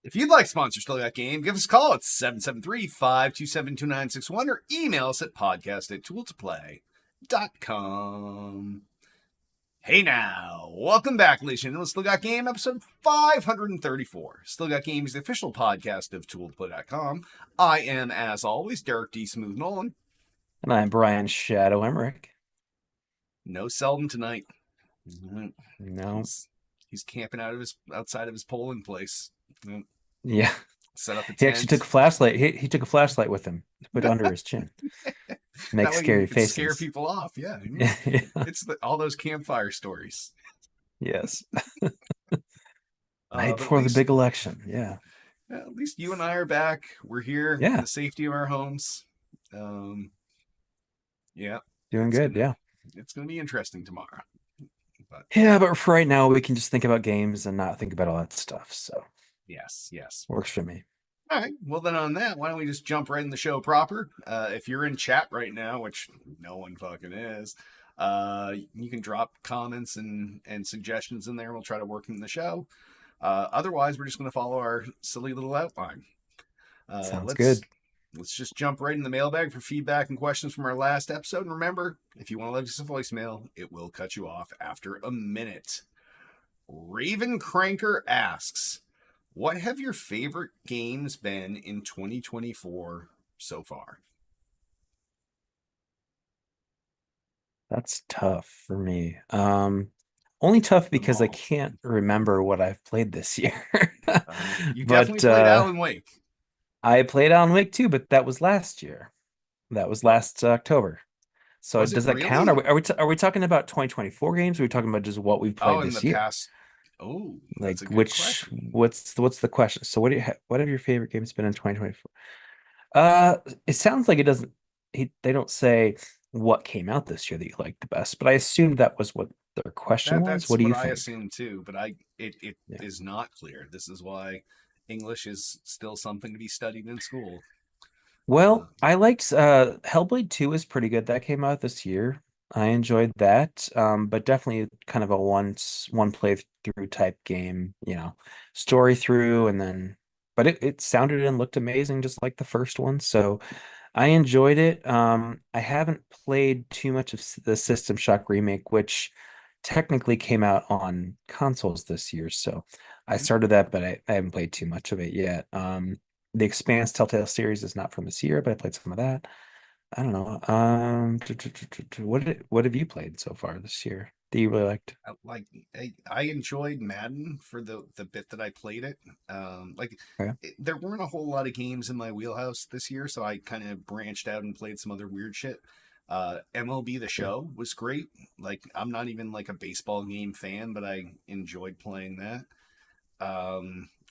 If you'd like to sponsor Still Got Game, give us a call at 773-527-2961 or email us at podcast@tooltoplay.com. Hey now, welcome back, ladies and gentlemen. Still Got Game, episode 534. Still Got Game is the official podcast of tooltoplay.com. I am, as always, Derek D. Smooth Nolan. And I'm Brian Shadow Emmerich. No Selden tonight. No. He's camping outside of his polling place. Yeah. Set up a tent. He actually took a flashlight. He took a flashlight with him to put under his chin. Make scary faces. Scare people off. Yeah. It's all those campfire stories. Yes. Night before the big election. Yeah. At least you and I are back. We're here in the safety of our homes. Yeah. Doing good. Yeah. It's going to be interesting tomorrow. But for right now, we can just think about games and not think about all that stuff. So yes. Works for me. All right. Well, then on that, why don't we just jump right in the show proper? If you're in chat right now, which no one fucking is, you can drop comments and suggestions in there. We'll try to work them in the show. Otherwise, we're just going to follow our silly little outline. Sounds good. Let's just jump right in the mailbag for feedback and questions from our last episode. And remember, if you want to leave us a voicemail, it will cut you off after a minute. Raven Cranker asks, what have your favorite games been in 2024 so far? That's tough for me. Only tough because I can't remember what I've played this year. You definitely played Alan Wake. I played Alan Wake too, but that was last year. That was last October. So does that count? Are we talking about 2024 games? Or are we talking about just what we've played this year? Past? Oh, like what's the question? So what have your favorite games been in 2024? It sounds like it doesn't. They don't say what came out this year that you liked the best, but I assumed that was what their question was. What do you think? I assume too, but it is not clear. This is why English is still something to be studied in school. Well, I liked Hellblade 2 is pretty good. That came out this year. I enjoyed that. But definitely kind of a one playthrough type game, story through and then but it sounded and looked amazing just like the first one. So I enjoyed it. I haven't played too much of the System Shock remake, which technically came out on consoles this year. So I started that, but I haven't played too much of it yet. The Expanse Telltale series is not from this year, but I played some of that. I don't know. What have you played so far this year that you really liked? I enjoyed Madden for the bit that I played it. There weren't a whole lot of games in my wheelhouse this year, so I kind of branched out and played some other weird shit. MLB The Show was great. Like, I'm not even like a baseball game fan, but I enjoyed playing that.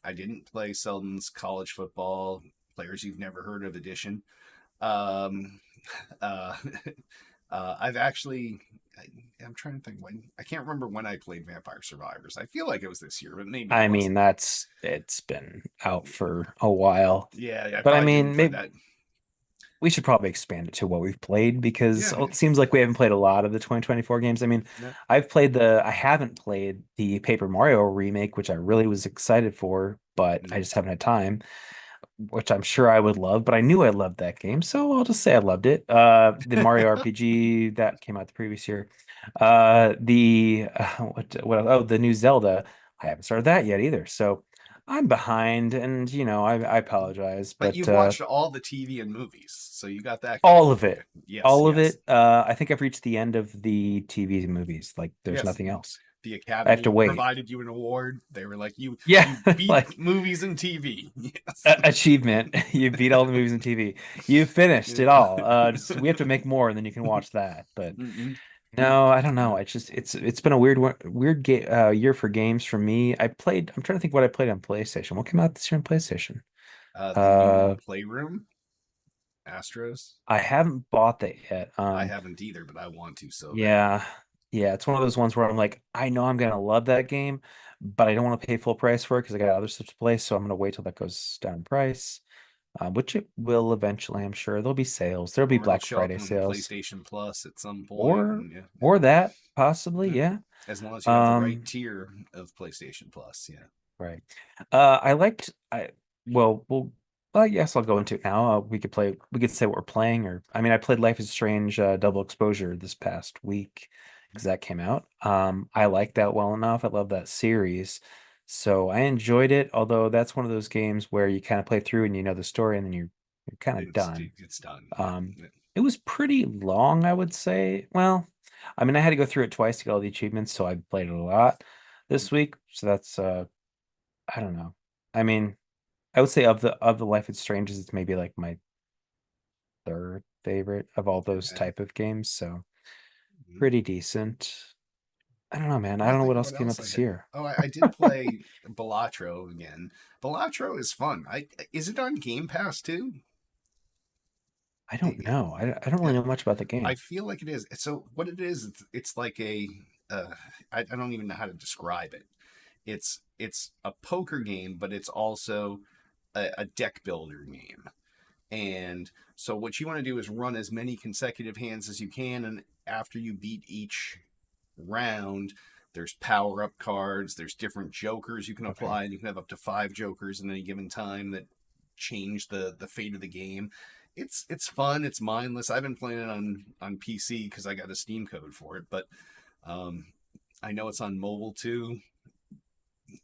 I didn't play Selden's College Football Players You've Never Heard of edition. I've actually, I'm trying to think when. I can't remember when I played Vampire Survivors. I feel like it was this year, but maybe. I mean, it's been out for a while. Yeah, but I mean, maybe we should probably expand it to what we've played because it seems like we haven't played a lot of the 2024 games. I mean, I haven't played the Paper Mario remake, which I really was excited for, but I just haven't had time, which I'm sure I would love, but I knew I loved that game. So I'll just say I loved it. The Mario RPG that came out the previous year. The new Zelda. I haven't started that yet either. So I'm behind, and I apologize. But you've watched all the TV and movies, so you got that. All of it. Yes, all of it. I think I've reached the end of the TV and movies. Like, there's nothing else. The Academy I have to wait. Provided you an award. They were like, you beat like, movies and TV. Yes. Achievement. You beat all the movies and TV. You finished it all. We have to make more, and then you can watch that. But no, I don't know. It's been a weird year for games for me. I'm trying to think what I played on PlayStation. What came out this year on PlayStation? The new Playroom, Astros. I haven't bought that yet. I haven't either, but I want to. So yeah, it's one of those ones where I'm like, I know I'm gonna love that game, but I don't want to pay full price for it because I got other stuff to play. So I'm gonna wait till that goes down in price. Which it will eventually, I'm sure. There'll be sales. There'll be Black Friday sales. PlayStation Plus at some point. Or that, possibly, yeah. As long as you have the right tier of PlayStation Plus, yeah. Right. I liked I well, yes, I'll go into it now. We could say what we're playing, or I mean, I played Life is Strange Double Exposure this past week because that came out. I liked that well enough. I love that series. So I enjoyed it, although that's one of those games where you kind of play through and you know the story and then you're kind of done. It's done. Yeah. Um, it was pretty long, I would say. Well, I mean, I had to go through it twice to get all the achievements, so I played it a lot this week. So that's I don't know. I mean, I would say of the Life is Strange, it's maybe like my third favorite of all those Okay. type of games. So Mhm. pretty decent. I don't know, man. I Trying to don't know think what of else what came out else I this had. year. Oh, I did play Balatro again. Balatro is fun. Is it on Game Pass too? I It, don't know. I don't really know much about the I game. feel like it is. So what it is, it's like a I don't even know how to describe it. It's a poker game, but it's also a deck builder game. And so what you want to do is run as many consecutive hands as you can, and after you beat each round, there's power up cards, there's different jokers you can Okay. apply, and you can have up to 5 jokers in any given time that change the fate of the game. It's fun, it's mindless. I've been playing it on PC because I got a Steam code for it, but um, I know it's on mobile too.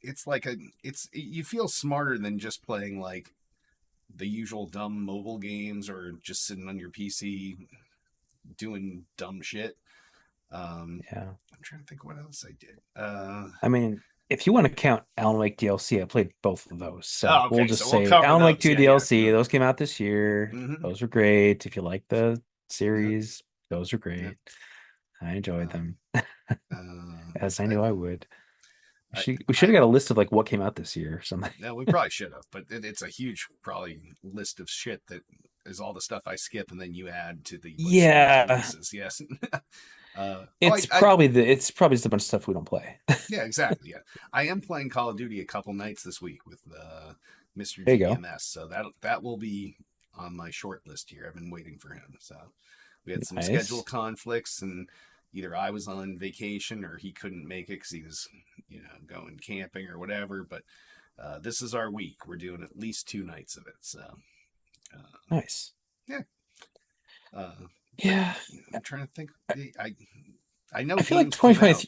It's like a it's you feel smarter than just playing like the usual dumb mobile games or just sitting on your PC doing dumb shit. Yeah. I'm trying to think what else I did. I mean, if you want to count Alan Wake DLC, I played both of those. So Oh, we'll okay, so just we'll say cover Alan Wake those. 2 Yeah, yeah. DLC, those came out this year. Mm-hmm. Those were great. If you like the Yeah, series, those were yeah. great. I enjoyed Um, them, what as I knew I would. I, We should I have got a list of like what came out this year or something. no, we probably should have, but it's a huge probably list of shit that is all the stuff I skip, and then you add to the list of Yeah, releases. Yes. I it's probably just a bunch of stuff we don't play. yeah, exactly. Yeah, I am playing Call of Duty a couple nights this week with Mr. There you go. GBMS, so that will be on my short list here. I've been waiting for him. So we had some schedule Nice. conflicts, and either I was on vacation or he couldn't make it because he was, going camping or whatever. But this is our week. We're doing at least 2 nights of it. So uh, Nice. yeah, uh, but Yeah. I'm trying to think. I I know I feel like games came out.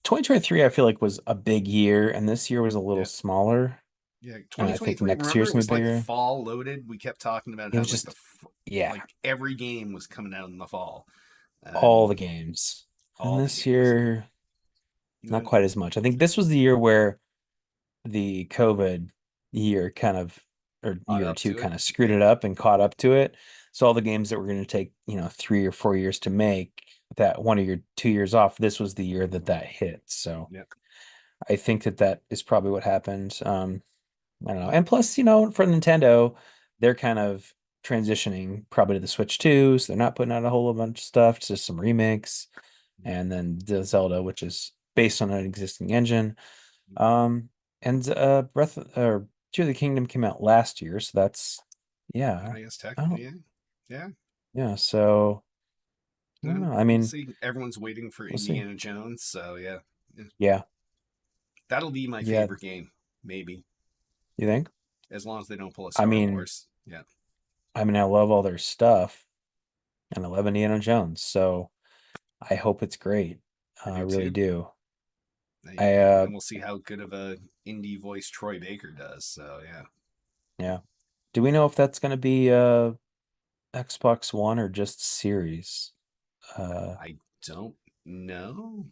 2023, I feel like was a big year, and this year was a little Yeah. smaller. Yeah, And I think 2023. next Remember, year's it gonna was be like bigger. fall loaded. We kept talking about It how was like just, yeah, like every game was coming out in the fall, all the and games. And all the this games. year, not Yeah, quite as much. I think this was the year where the COVID year kind of, or caught year or up two to it. kind of screwed Yeah, it up and caught yep, up to it. So all the games that were going to take, 3 or 4 years to make, that 1 or 2 years off, this was the year that hit. So yep. I think that is probably what happened. I don't know. And plus, for Nintendo, they're kind of transitioning probably to the Switch 2, so they're not putting out a whole bunch of stuff, just some remakes, and then the Zelda, which is based on an existing engine. Um, and or Tears of the Kingdom came out last year, so that's yeah. I guess I don't technically, yeah, yeah. yeah, so I don't No, know. I we'll mean, see. Everyone's waiting for we'll see. Indiana Jones, so yeah. Yeah. Yeah. That'll be my Yeah, favorite game, maybe, you think? as long as they don't pull a I Star mean, Wars. Yeah, I love all their stuff and I love Indiana Jones, so I hope it's great. I I do really too. do. I And then we'll see how good of a indie voice Troy Baker does. So yeah, Yeah. Do we know if that's going to be Xbox One or just Series? Uh I don't know.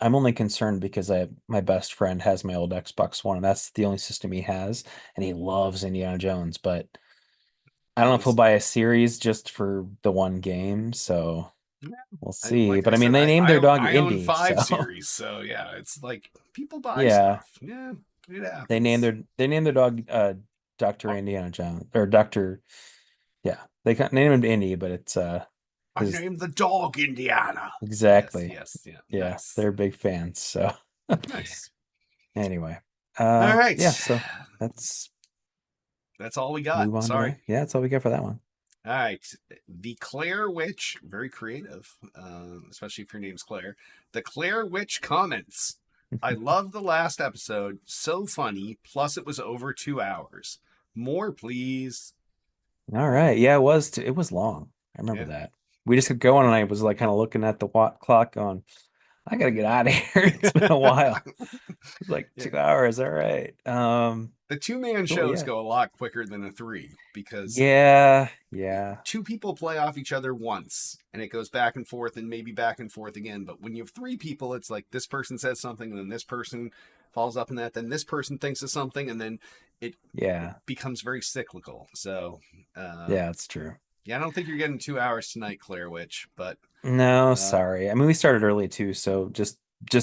I'm only concerned because my best friend has my old Xbox One and that's the only system he has and he loves Indiana Jones, but I don't I know if he'll was buy a series just for the one game, so we'll I, see. like But I I mean, said, they named their dog I own Indy, five so series, so yeah, it's like people buy yeah, stuff. Yeah, it they named happens. their dog Dr. Indiana Jones or Dr. Yeah, named him Indy, but it's I his named the dog Indiana. Yes, exactly. yes, yeah, Yeah, nice, they're big fans. So nice. anyway, All right, yeah. So let's that's all we got. move on to Sorry. that. Yeah, that's all we got for that one. All right, the Claire Witch, very creative, especially if your name's Claire. The Claire Witch comments. I love the last episode. So funny. Plus, it was over 2 hours. More, please. All right. Yeah, it was it was long. I remember Yeah. that. We just kept going and I was like kind of looking at the clock going, I gotta get out of here. It's been a while. It's like Yeah. 2 hours. All right. The two-man Cool, shows yeah. go a lot quicker than a three because Yeah, yeah. two people play off each other once and it goes back and forth and maybe back and forth again. But when you have three people, it's like this person says something and then this person follows up on that, then this person thinks of something, and then it Yeah. becomes very cyclical. So, uh, Yeah, it's true. yeah, I don't think you're getting 2 hours tonight, Claire Witch, but No, uh, sorry. I mean, we started early too, so just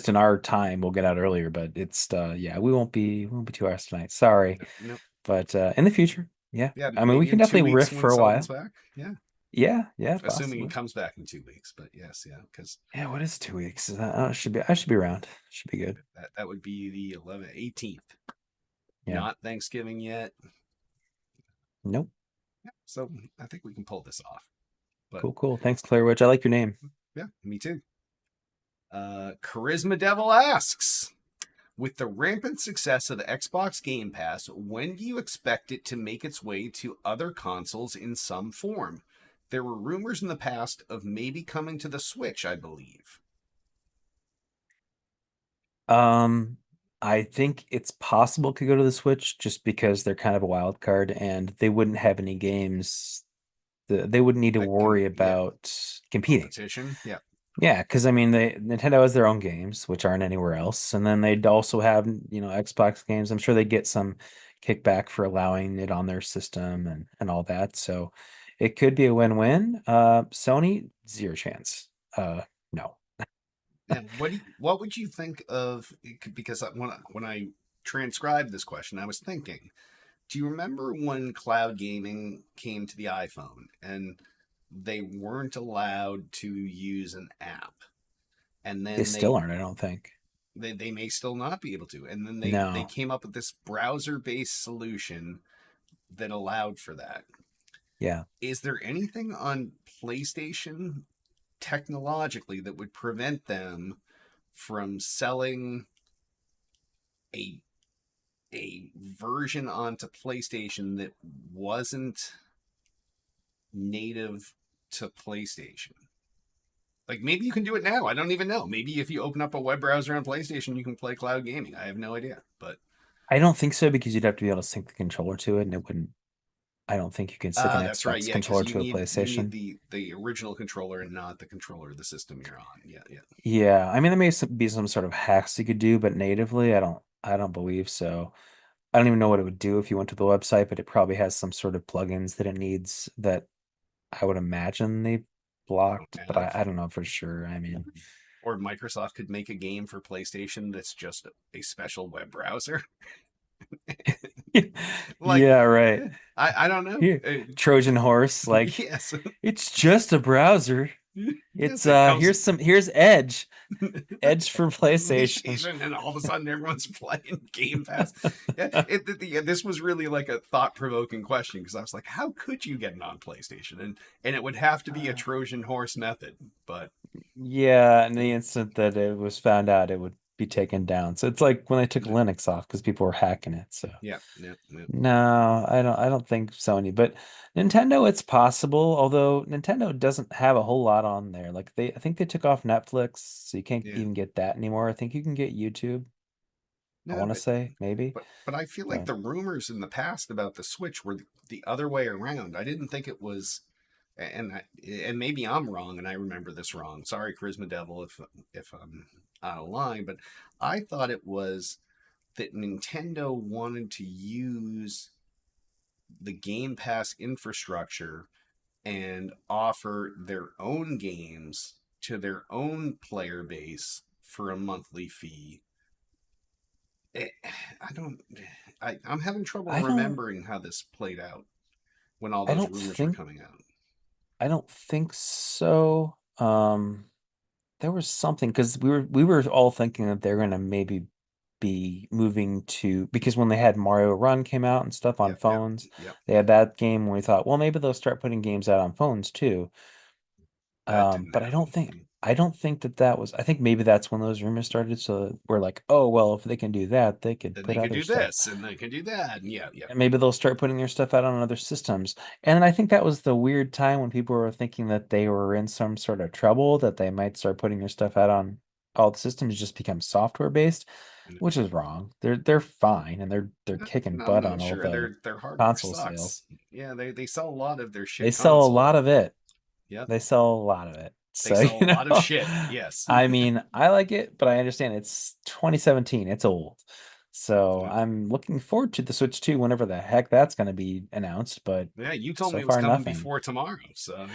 in our time we'll get out earlier, but it's yeah, we won't be 2 hours tonight. Sorry. no, But in the future, yeah. yeah, I mean, we maybe can in 2 definitely riff weeks when for a Sullivan's while. back. Yeah, Yeah, yeah, assuming he possibly. comes back in 2 weeks. But yes, yeah, because Yeah, what is 2 weeks? I should be around. Should be good. that would be the 11th, 18th. Yeah. Not Thanksgiving yet. Nope. So I think we can pull this off. But Cool, cool. Thanks, Claire Witch. I like your name. yeah, me too. Charisma Devil asks, with the rampant success of the Xbox Game Pass, when do you expect it to make its way to other consoles in some form? There were rumors in the past of maybe coming to the Switch, I believe. Um, I think it's possible it could go to the Switch just because they're kind of a wild card and they wouldn't have any games. They wouldn't need to worry Yeah, about competing. competition. Yeah, Yeah, because I mean, Nintendo has their own games, which aren't anywhere else, and then they'd also have, Xbox games. I'm sure they get some kickback for allowing it on their system and all that. So it could be a win-win. Sony, zero chance. No. yeah. What would you think of? Because when I transcribed this question, I was thinking, do you remember when cloud gaming came to the iPhone and they weren't allowed to use an app? And They then still aren't, I don't think. they may still not be able to. And then they No. came up with this browser-based solution that allowed for that. Yeah. Is there anything on PlayStation technologically that would prevent them from selling a version onto PlayStation that wasn't native to PlayStation? Like maybe you can do it now. I don't even know. Maybe if you open up a web browser on PlayStation, you can play cloud gaming. I have no idea. But I don't think so because you'd have to be able to sync the controller to it, and it wouldn't. I don't think you can sync an that's right. Xbox Yeah, because controller you to a need PlayStation. the original controller and not the controller of the system you're on. Yeah, yeah. Yeah, I mean there may be some sort of hacks you could do, but natively, I don't believe so. I don't even know what it would do if you went to the website, but it probably has some sort of plugins that it needs that I would imagine they blocked, Don't but I, have. I don't know for sure. I mean, Or Microsoft could make a game for PlayStation that's just a special web browser. Like, yeah, right. I don't know. Here, Trojan horse, like Yes, it's just a browser. It's yes, it comes here's Edge. Edge for PlayStation. PlayStation, and all of a sudden everyone's playing Game Pass. Yeah, this was really like a thought-provoking question because I was like, how could you get it on PlayStation? And it would have to be a Trojan horse method, but Yeah, in the yeah, instant that it was found out, it would be taken down. So it's like when they took yeah, Linux off because people were hacking it. So yeah, yeah, yeah. no, I don't think Sony, but Nintendo, it's possible, although Nintendo doesn't have a whole lot on there. Like I think they took off Netflix, so you can't Yeah. even get that anymore. I think you can get YouTube, I No, want to say, maybe. but I feel like But the rumors in the past about the Switch were the other way around. I didn't think it was, and maybe I'm wrong, and I remember this wrong. Sorry, Charisma Devil, if I'm out of line, but I thought it was that Nintendo wanted to use the Game Pass infrastructure and offer their own games to their own player base for a monthly fee. it, I don't. I'm having trouble I don't remembering how this played out when all I those don't rumors were think coming out. I don't think so. There was something because we were all thinking that they're gonna maybe be moving to because when they had Mario Run came out and stuff on Yep, yep, phones, yep. they had that game where we thought, well, maybe they'll start putting games out on phones too. That didn't But I don't happen. think I don't think that that was. I think maybe that's when those rumors started. So we're like, oh well, if they can do that, they could Then put they could other do stuff. this, and they can do that, and yeah, yeah, And maybe they'll start putting their stuff out on other systems. And I think that was the weird time when people were thinking that they were in some sort of trouble, that they might start putting their stuff out on all the systems, just become software based, which is wrong. They're fine and they're kicking no, butt no, on all sure, the their hardware console sales. sucks. Yeah, they sell a lot of their They shit sell a lot console. of it. Yep, They sell a lot of it. they So, sell a lot of shit. Yes. I mean, I like it, but I understand it's 2017. It's old. So Yeah, I'm looking forward to the Switch 2 whenever the heck that's going to be announced, but yeah, you told me so it was far coming nothing. before tomorrow, so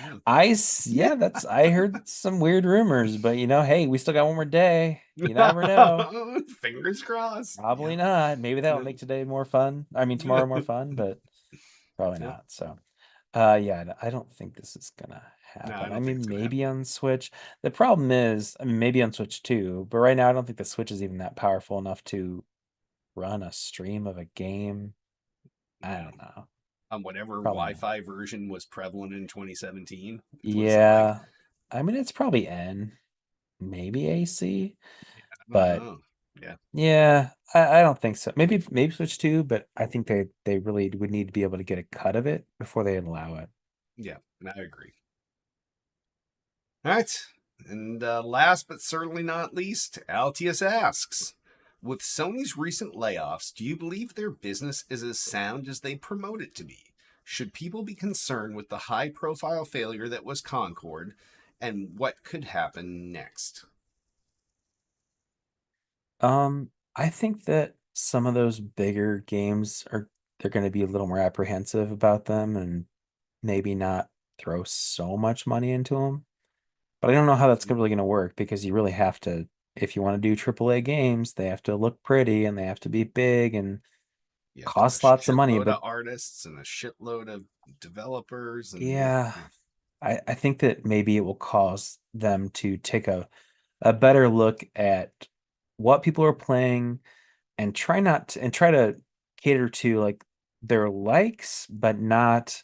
Yeah, that's I heard some weird rumors, but hey, we still got one more day. You never know. yeah. Fingers crossed. Probably Yep, not. Maybe that will yep, make today more fun. I mean, tomorrow more fun, but probably yep. not. So, yeah, I don't think this is gonna No, I happen. I don't think it's mean, gonna happen maybe either. on Switch. The problem is, I mean, maybe on Switch too, but right now I don't think the Switch is even that powerful enough to run a stream of a game. I No, don't know. on whatever Probably not. Wi-Fi version was prevalent in 2017, which was like, Yeah. I mean, it's probably N, maybe AC, I don't but know. Yeah, yeah, I don't think so. Maybe Switch 2, but I think they really would need to be able to get a cut of it before they allow it. yeah, I agree. All right. And last but certainly not least, Altius asks, with Sony's recent layoffs, do you believe their business is as sound as they promote it to be? Should people be concerned with the high profile failure that was Concord and what could happen next? I think that some of those bigger games are they're going to be a little more apprehensive about them and maybe not throw so much money into them. But I don't know how that's really going to work because you really have to, if you want to do AAA games, they have to look pretty and they have to be big and You have to have a cost lots of money. shitload of But artists and a shitload of developers, and yeah, yeah, yeah, I think that maybe it will cause them to take a better look at what people are playing and try to cater to like their likes, but not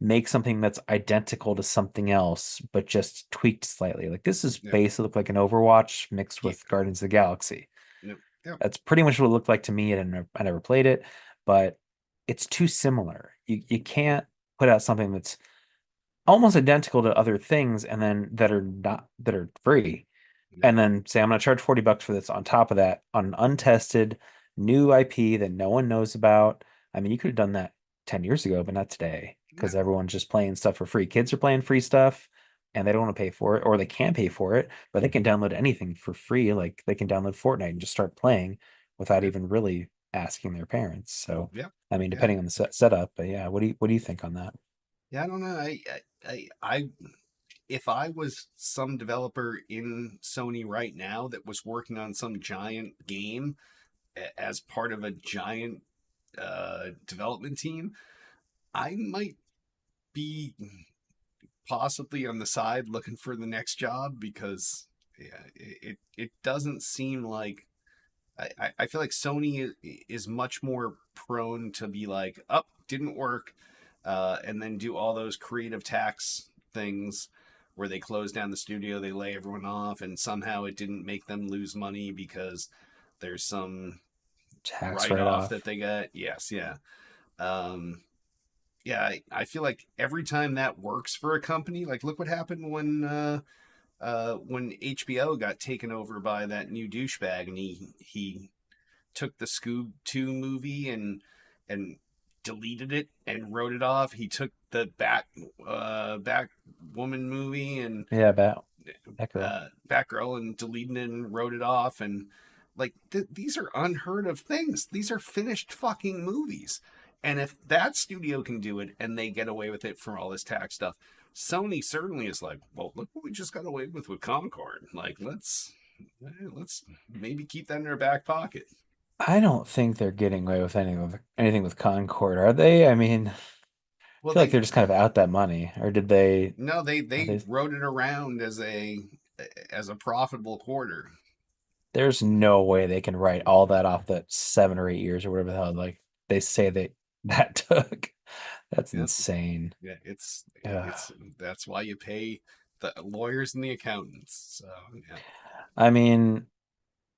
make something that's identical to something else, but just tweaked slightly. Like this is yeah, basically look like an Overwatch mixed yeah, with Guardians of the Galaxy. yeah, yeah, That's pretty much what it looked like to me, and I never played it, but it's too similar. You can't put out something that's almost identical to other things and then that are free yeah. and then say I'm going to charge $40 for this on top of that on an untested new IP that no one knows about. I mean, you could have done that 10 years ago, but not today Yeah. because everyone's just playing stuff for free. Kids are playing free stuff and they don't want to pay for it, or they can pay for it, but they can download anything for free. Like they can download Fortnite and just start playing without Yeah. even really asking their parents. So, Yeah. I mean, Yeah. depending on the setup, but yeah, what do you think on that? Yeah. I don't know. If I was some developer in Sony right now that was working on some giant game as part of a giant development team, I might be possibly on the side looking for the next job because yeah, it doesn't seem like I feel like Sony is much more prone to be like, up, oh, didn't work, and then do all those creative tax things where they close down the studio, they lay everyone off, and somehow it didn't make them lose money because there's some Tax write off write-off. that they got. Yes, yeah. Um, yeah, I feel like every time that works for a company, like look what happened when HBO got taken over by that new douchebag, and he took the Scoob 2 movie and deleted it and wrote it off. He took the Bat Woman movie and Yeah, Batgirl. Batgirl and deleted it and wrote it off. And like these are unheard of things. These are finished fucking movies. And if that studio can do it and they get away with it for all this tax stuff, Sony certainly is like, well, look what we just got away with Concord. Like, let's maybe keep that in our back pocket. I don't think they're getting away with anything with Concord, are they? I mean, I Well, feel like they they're just kind of out that money, or did they? no, Are they they? wrote it around as a profitable quarter. There's no way they can write all that off that 7 or 8 years or whatever the hell like they say that took. That's Yep. insane. Yeah, Ugh. it's that's why you pay the lawyers and the accountants. So yeah. I mean,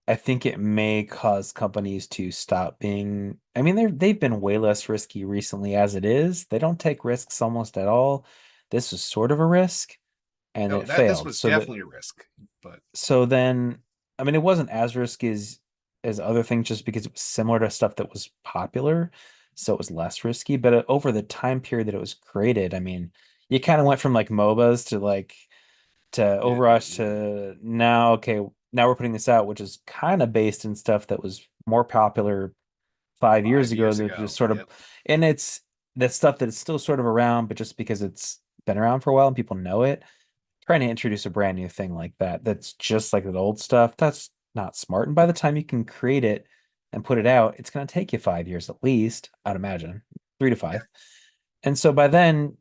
I think it may cause companies to stop being. I mean, they've been way less risky recently as it is. They don't take risks almost at all. This was sort of a risk, and No, it that this failed. was definitely a risk, but So then, I mean, it wasn't as risky as other things just because it was similar to stuff that was popular, so it was less risky. But over the time period that it was created, I mean, you kind of went from like MOBAs to yeah, yeah, Overwatch yeah. to now, okay, now we're putting this out, which is kind of based in stuff that was more popular 5 years 5 ago. years That just ago. sort of, Yep. and it's that stuff that is still sort of around, but just because it's been around for a while and people know it, trying to introduce a brand new thing like that, that's just like that old stuff, that's not smart. And by the time you can create it and put it out, it's going to take you 5 years at least, I'd imagine, 3 to 5. And so by then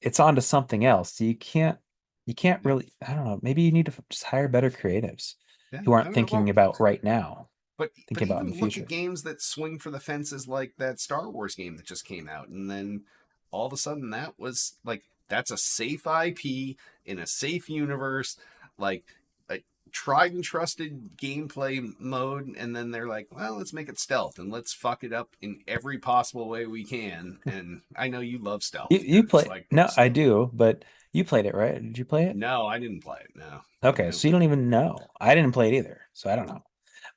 it's on to something else. So you can't Yeah, really, I don't know, maybe you need to just hire better creatives yeah. who I aren't don't know. thinking about right now, But thinking about in even the look at future. games that swing for the fences, like that Star Wars game that just came out, and then all of a sudden that was like that's a safe IP in a safe universe, like a tried and trusted gameplay mode, and then they're like, well, let's make it stealth and let's fuck it up in every possible way we can. And I know you love You stealth. you You're just play like no, I stealth. do, but you played it, right? Did you play it? No, I didn't play it. No, Okay, no. so you don't even know. I didn't play it either, so I don't know.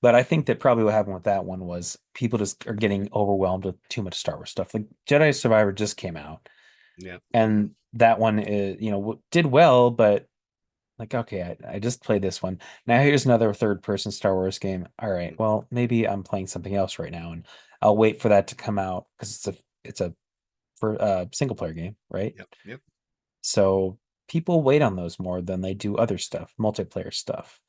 But I think that probably what happened with that one was people just are getting overwhelmed with too much Star Wars stuff. Like Jedi Survivor just came out, Yeah, and that one is, did well, but like, okay, I just played this one. Now here's another third person Star Wars game. All right, well, maybe I'm playing something else right now, and I'll wait for that to come out because it's a for single player game, right? yep, yep. So people wait on those more than they do other stuff, multiplayer stuff.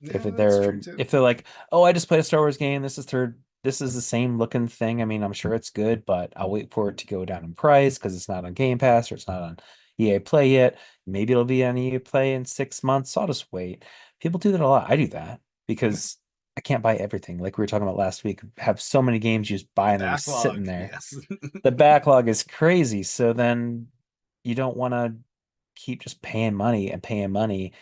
If Yeah, that's they're true too. if they're like, oh, I just played a Star Wars game. This is the same looking thing. I mean, I'm sure it's good, but I'll wait for it to go down in price because it's not on Game Pass or it's not on EA Play yet. Maybe it'll be on EA Play in 6 months. So I'll just wait. People do that a lot. I do that Yeah. because I can't buy everything. Like we were talking about last week, have so many games you just buy The and they're just sitting backlog, there. yes. The backlog is crazy. So then you don't want to keep just paying money and paying money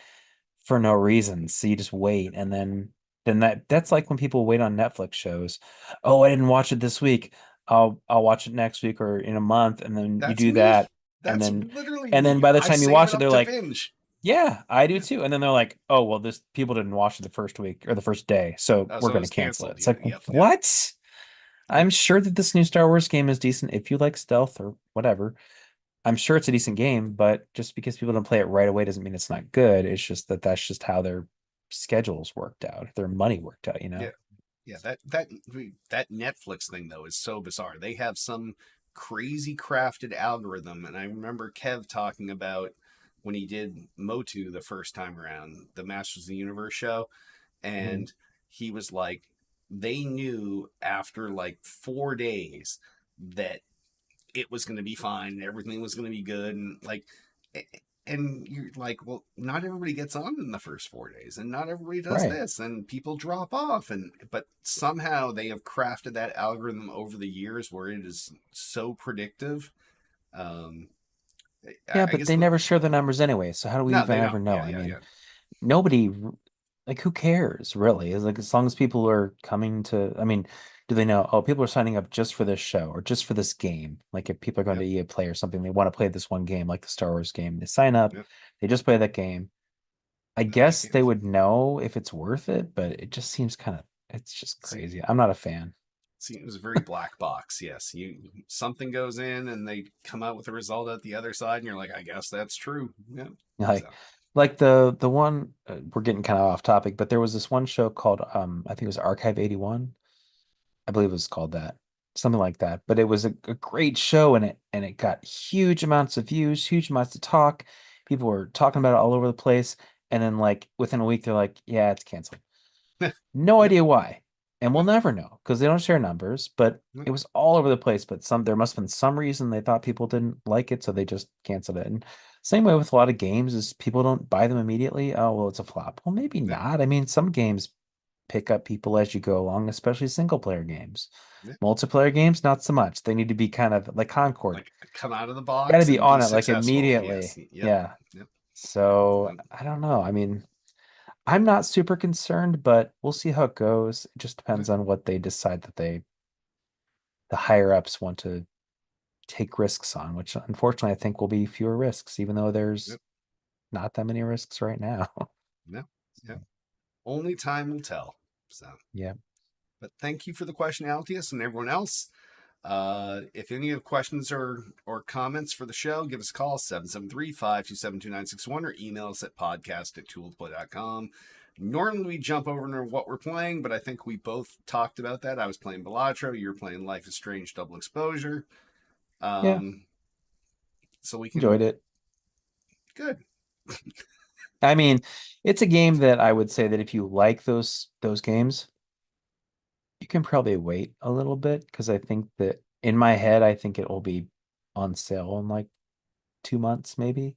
for no reason. So you just wait, and then that's like when people wait on Netflix shows. Oh, I didn't watch it this week. I'll watch it next week or in a month, and then you That's do me. that, and That's then literally and then me. by the I time you save watch it it, up they're to like, binge. yeah, I do Yeah. too. And then they're like, oh, well, this people didn't watch it the first week or the first day, so Oh, we're so it gonna was cancel it. canceled. It's Yeah. like, Yep. Yep. what? I'm Yep. sure that this new Star Wars game is decent if you like stealth or whatever. I'm sure it's a decent game, but just because people don't play it right away doesn't mean it's not good. It's just that that's just how their schedules worked out, their money worked out, you Yeah. know? Yeah. That Netflix thing though is so bizarre. They have some crazy crafted algorithm, and I remember Kev talking about when he did Motu the first time around, the Masters of the Universe show, Mhm. and he was like, they knew after like 4 days that it was going to be fine, everything was going to be good, and like, and you're like, well, not everybody gets on in the first 4 days, and not everybody does Right. this, and people drop off, and but somehow they have crafted that algorithm over the years where it is so predictive. Um, Yeah, I but guess they never share the numbers anyway. So how do we no, even they ever don't. know? Yeah, I yeah, mean, yeah, nobody like who cares really? It's like as long as people are coming to, I mean, do they know, oh, people are signing up just for this show or just for this game? Like if people are going yep, to EA Play or something, they want to play this one game like the Star Wars game. They sign up, yep. they just play that game. I No, you guess they can't. would know if it's worth it, but it just seems kind of, it's just See, crazy. I'm not a fan. see, it was a very black box. Yes, you something goes in, and they come out with a result at the other side, and you're like, I guess that's true. Yeah. So, Like the one we're getting kind of off topic, but there was this one show called I think it was Archive 81. I believe it was called that. Something like that. But it was a great show and it got huge amounts of views, huge amounts of talk. People were talking about it all over the place. And then like within a week they're like, yeah, it's canceled. No yep, idea why. And we'll yep, never know because they don't share numbers, but yep, it was all over the place. But there must have been some reason they thought people didn't like it, so they just canceled it. And same way with a lot of games is people don't buy them immediately. Oh, well, it's a flop. Well, maybe yep, not. I mean, some games pick up people as you go along, especially single player games. yep. Multiplayer games, not so much. They need to be kind of like Concord. Like come out of the You got to box be and be on it like successful. Yes. immediately. Yep. Yeah. Yep. So Um, I don't know. I mean, I'm not super concerned, but we'll see how it goes. It just yeah, depends on what they decide that the higher ups want to take risks on, which unfortunately I think will be fewer risks, even though there's yep, not that many risks right now. yeah, yeah. Only time will tell. So, Yeah. but thank you for the question, Altius, and everyone else. If any of questions or comments for the show, give us a call 773-527-2961 or email us at podcast@tools.play.com. Normally we jump over into what we're playing, but I think we both talked about that. I was playing Balatro, you were playing Life is Strange Double Exposure. Yeah. Um, so we Enjoyed can it. good. I mean, it's a game that I would say that if you like those games, you can probably wait a little bit because I think that in my head, I think it will be on sale in like 2 months, maybe.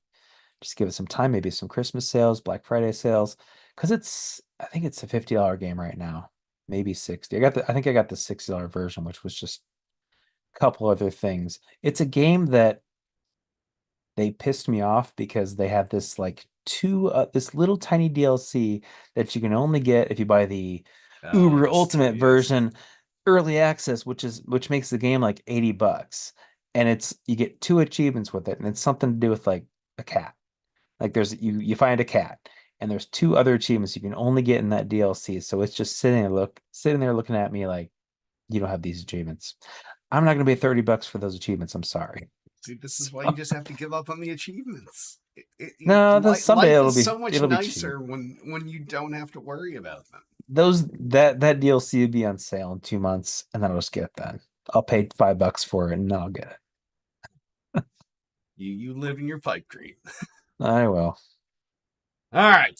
Just give it some time, maybe some Christmas sales, Black Friday sales, because I think it's a $50 game right now, maybe 60. I think I got the $60 version, which was just a couple other things. It's a game that they pissed me off because they have this like this little tiny DLC that you can only get if you buy the Oh, Uber this Ultimate yes. version, early access, which makes the game like $80. And it's you get two achievements with it, and it's something to do with like a cat. Like there's you find a cat, and there's two other achievements you can only get in that DLC. So it's just sitting there looking at me like you don't have these achievements. I'm not gonna pay $30 for those achievements. I'm sorry. See, this is why you just have to give up on the achievements. No, someday Life is so much it'll be cheap. nicer when you don't have to worry about them. That DLC will be on sale in 2 months, and then I'll just get it then. I'll pay $5 for it, and then I'll get it. You live in your pipe dream. I will. All right.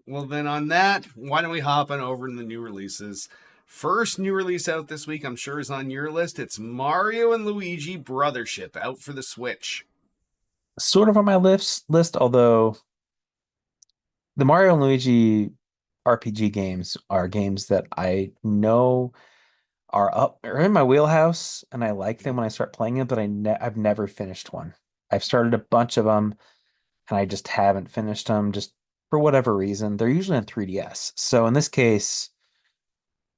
Well, then on that, why don't we hop on over to the new releases? First new release out this week, I'm sure is on your list. It's Mario and Luigi Brothership out for the Switch. Sort of on my list, although the Mario and Luigi RPG games are games that I know are in my wheelhouse, and I like them when I start playing it, but I've never finished one. I've started a bunch of them, and I just haven't finished them just for whatever reason. They're usually on 3DS. So in this case,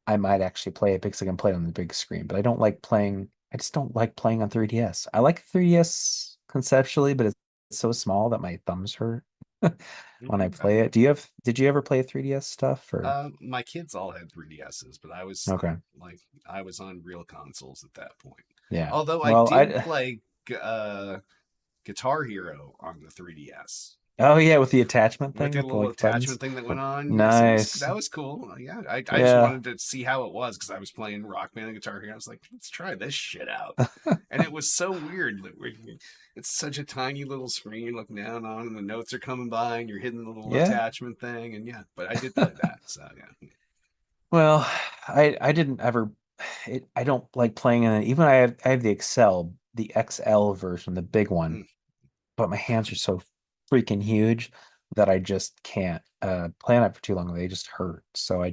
I might actually play it because I can play it on the big screen, but I just don't like playing on 3DS. I like 3DS conceptually, but it's so small that my thumbs hurt when I Okay. play it. Did you ever play 3DS stuff or My kids all had 3DSs, but okay. like I was on real consoles at that point. Yeah. Although I Well, did I play Guitar Hero on the 3DS oh yeah, with the attachment with thing the with the little like buttons. attachment thing that went on. Yes, Nice. that was cool. Yeah, I just Yeah. wanted to see how it was because I was playing Rock Band and Guitar Hero. I was like, let's try this shit out, and it was so weird. It's such a tiny little screen looking down on, and the notes are coming by, and you're hitting the little Yeah. attachment thing, and yeah. But I did play that, so yeah. Well, I didn't ever I don't like playing in it. Even I have the the XL version, the big one, Mm, but my hands are so freaking huge that I just can't play on it for too long. They just hurt. So I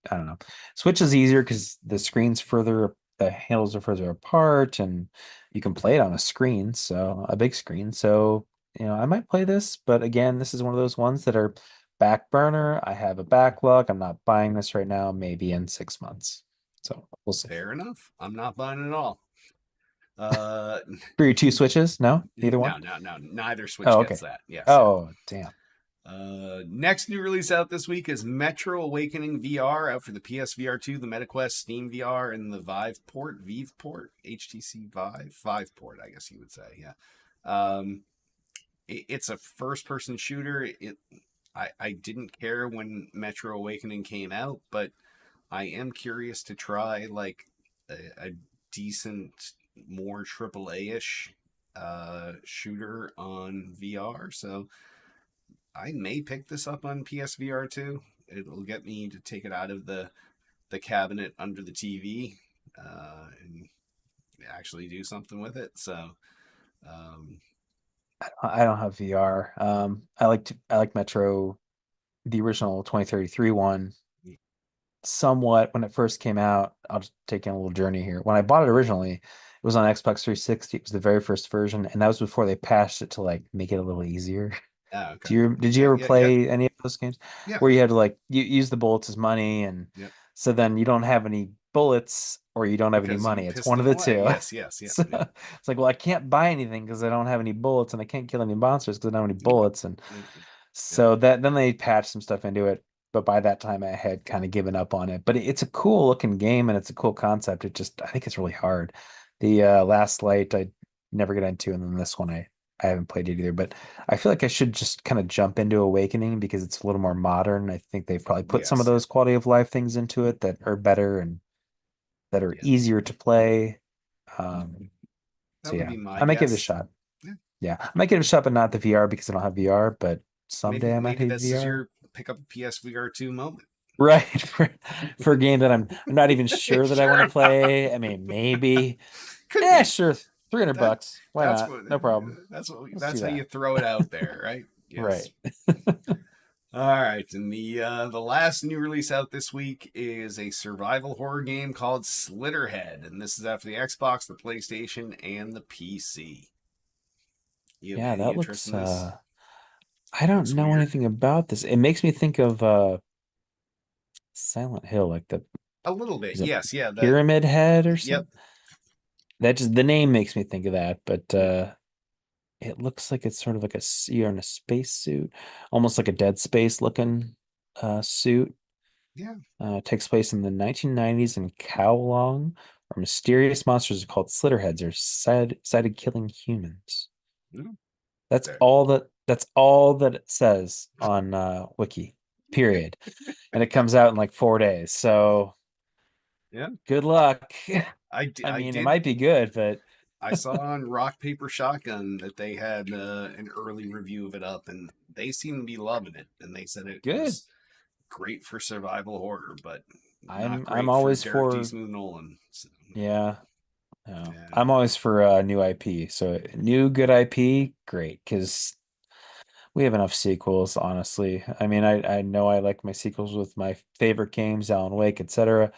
don't know. Switch is easier because the handles are further apart, and you can play it on a screen, so a big screen. So, I might play this, but again, this is one of those ones that are back burner. I have a backlog. I'm not buying this right now, maybe in 6 months. So we'll see. fair enough. I'm not buying it at all. Uh, For your two Switches? No? Neither one? no. Neither Switch Oh, gets okay. that. Yes, yeah. Oh, damn. Next new release out this week is Metro Awakening VR out for the PSVR 2, the MetaQuest, Steam VR, and the Vive Port, HTC Vive Port, I guess you would say. Yeah. It's a first person shooter. I didn't care when Metro Awakening came out, but I am curious to try like a decent, more AAA ish shooter on VR. So I may pick this up on PSVR 2. It'll get me to take it out of the cabinet under the TV and actually do something with it. So, um, I don't have VR. I like Metro, the original 2033 one, somewhat when it first came out. I'll just take in a little journey here. When I bought it originally, it was on Xbox 360. It was the very first version, and that was before they patched it to like make it a little easier. Ah, okay. Did you Yeah, ever yeah, yeah, play any of those games yeah, where you had to like you use the bullets as money, and yeah. so then you don't have any bullets or you don't have any Because you money. It's pissed one of them the away. two. Yes, yes, yeah, So yeah. it's like, well, I can't buy anything because I don't have any bullets, and I can't kill any monsters because I don't have any Yep, bullets. And yep, yep. so that then they patched some stuff into it. But by that time, I had kind of given up on it. But it's a cool looking game and it's a cool concept. It just, I think it's really hard. The Last Light, I never get into, and then this one, I haven't played it either. But I feel like I should just kind of jump into Awakening because it's a little more modern. I think they've probably put some of Yes, those quality of life things into it that are better and that are yeah. easier to play. Um, That so would yeah, be my I might give it a guess. shot. Yeah. Yeah, I might give it a shot, but not the VR because I don't have VR. But someday I might Maybe have this is VR. your pick up a PSVR 2 moment. Right. For a game that I'm not even sure that I want Sure to play. I mean, maybe. could Yeah, be. sure. 300 That bucks. Why not? No problem. Let's that's do how you that. throw it out there, right? Yes. Right. All right, and the last new release out this week is a survival horror game called Slitterhead, and this is out for the Xbox, the PlayStation, and the PC. You have Yeah, any that interest looks in this? I don't Looks know weird. anything about this. It makes me think of Silent Hill, like the A little bit, is it yes, yeah. That, Pyramid Head or yep. something? That just the name makes me think of that, but Yep. it looks like it's sort of like you're in a space suit, almost like a Dead Space looking suit. Yeah. Takes place in the 1990s in Kowloon, where mysterious monsters called Slitterheads are sighted killing humans. Mm, That's there. all that it says on Wiki. Period. And it comes out in like 4 days. So Yeah. good luck. I I mean, it did. might be good, but I saw on Rock Paper Shotgun that they had an early review of it up, and they seemed to be loving it. And they said it good. was great for survival horror, but not I'm great for always Derek D. for Smooth Nolan. So, yeah. No. yeah. I'm always for new IP. So new good IP, great, because we have enough sequels, honestly. I mean, I know I like my sequels with my favorite games, Alan Wake, etc.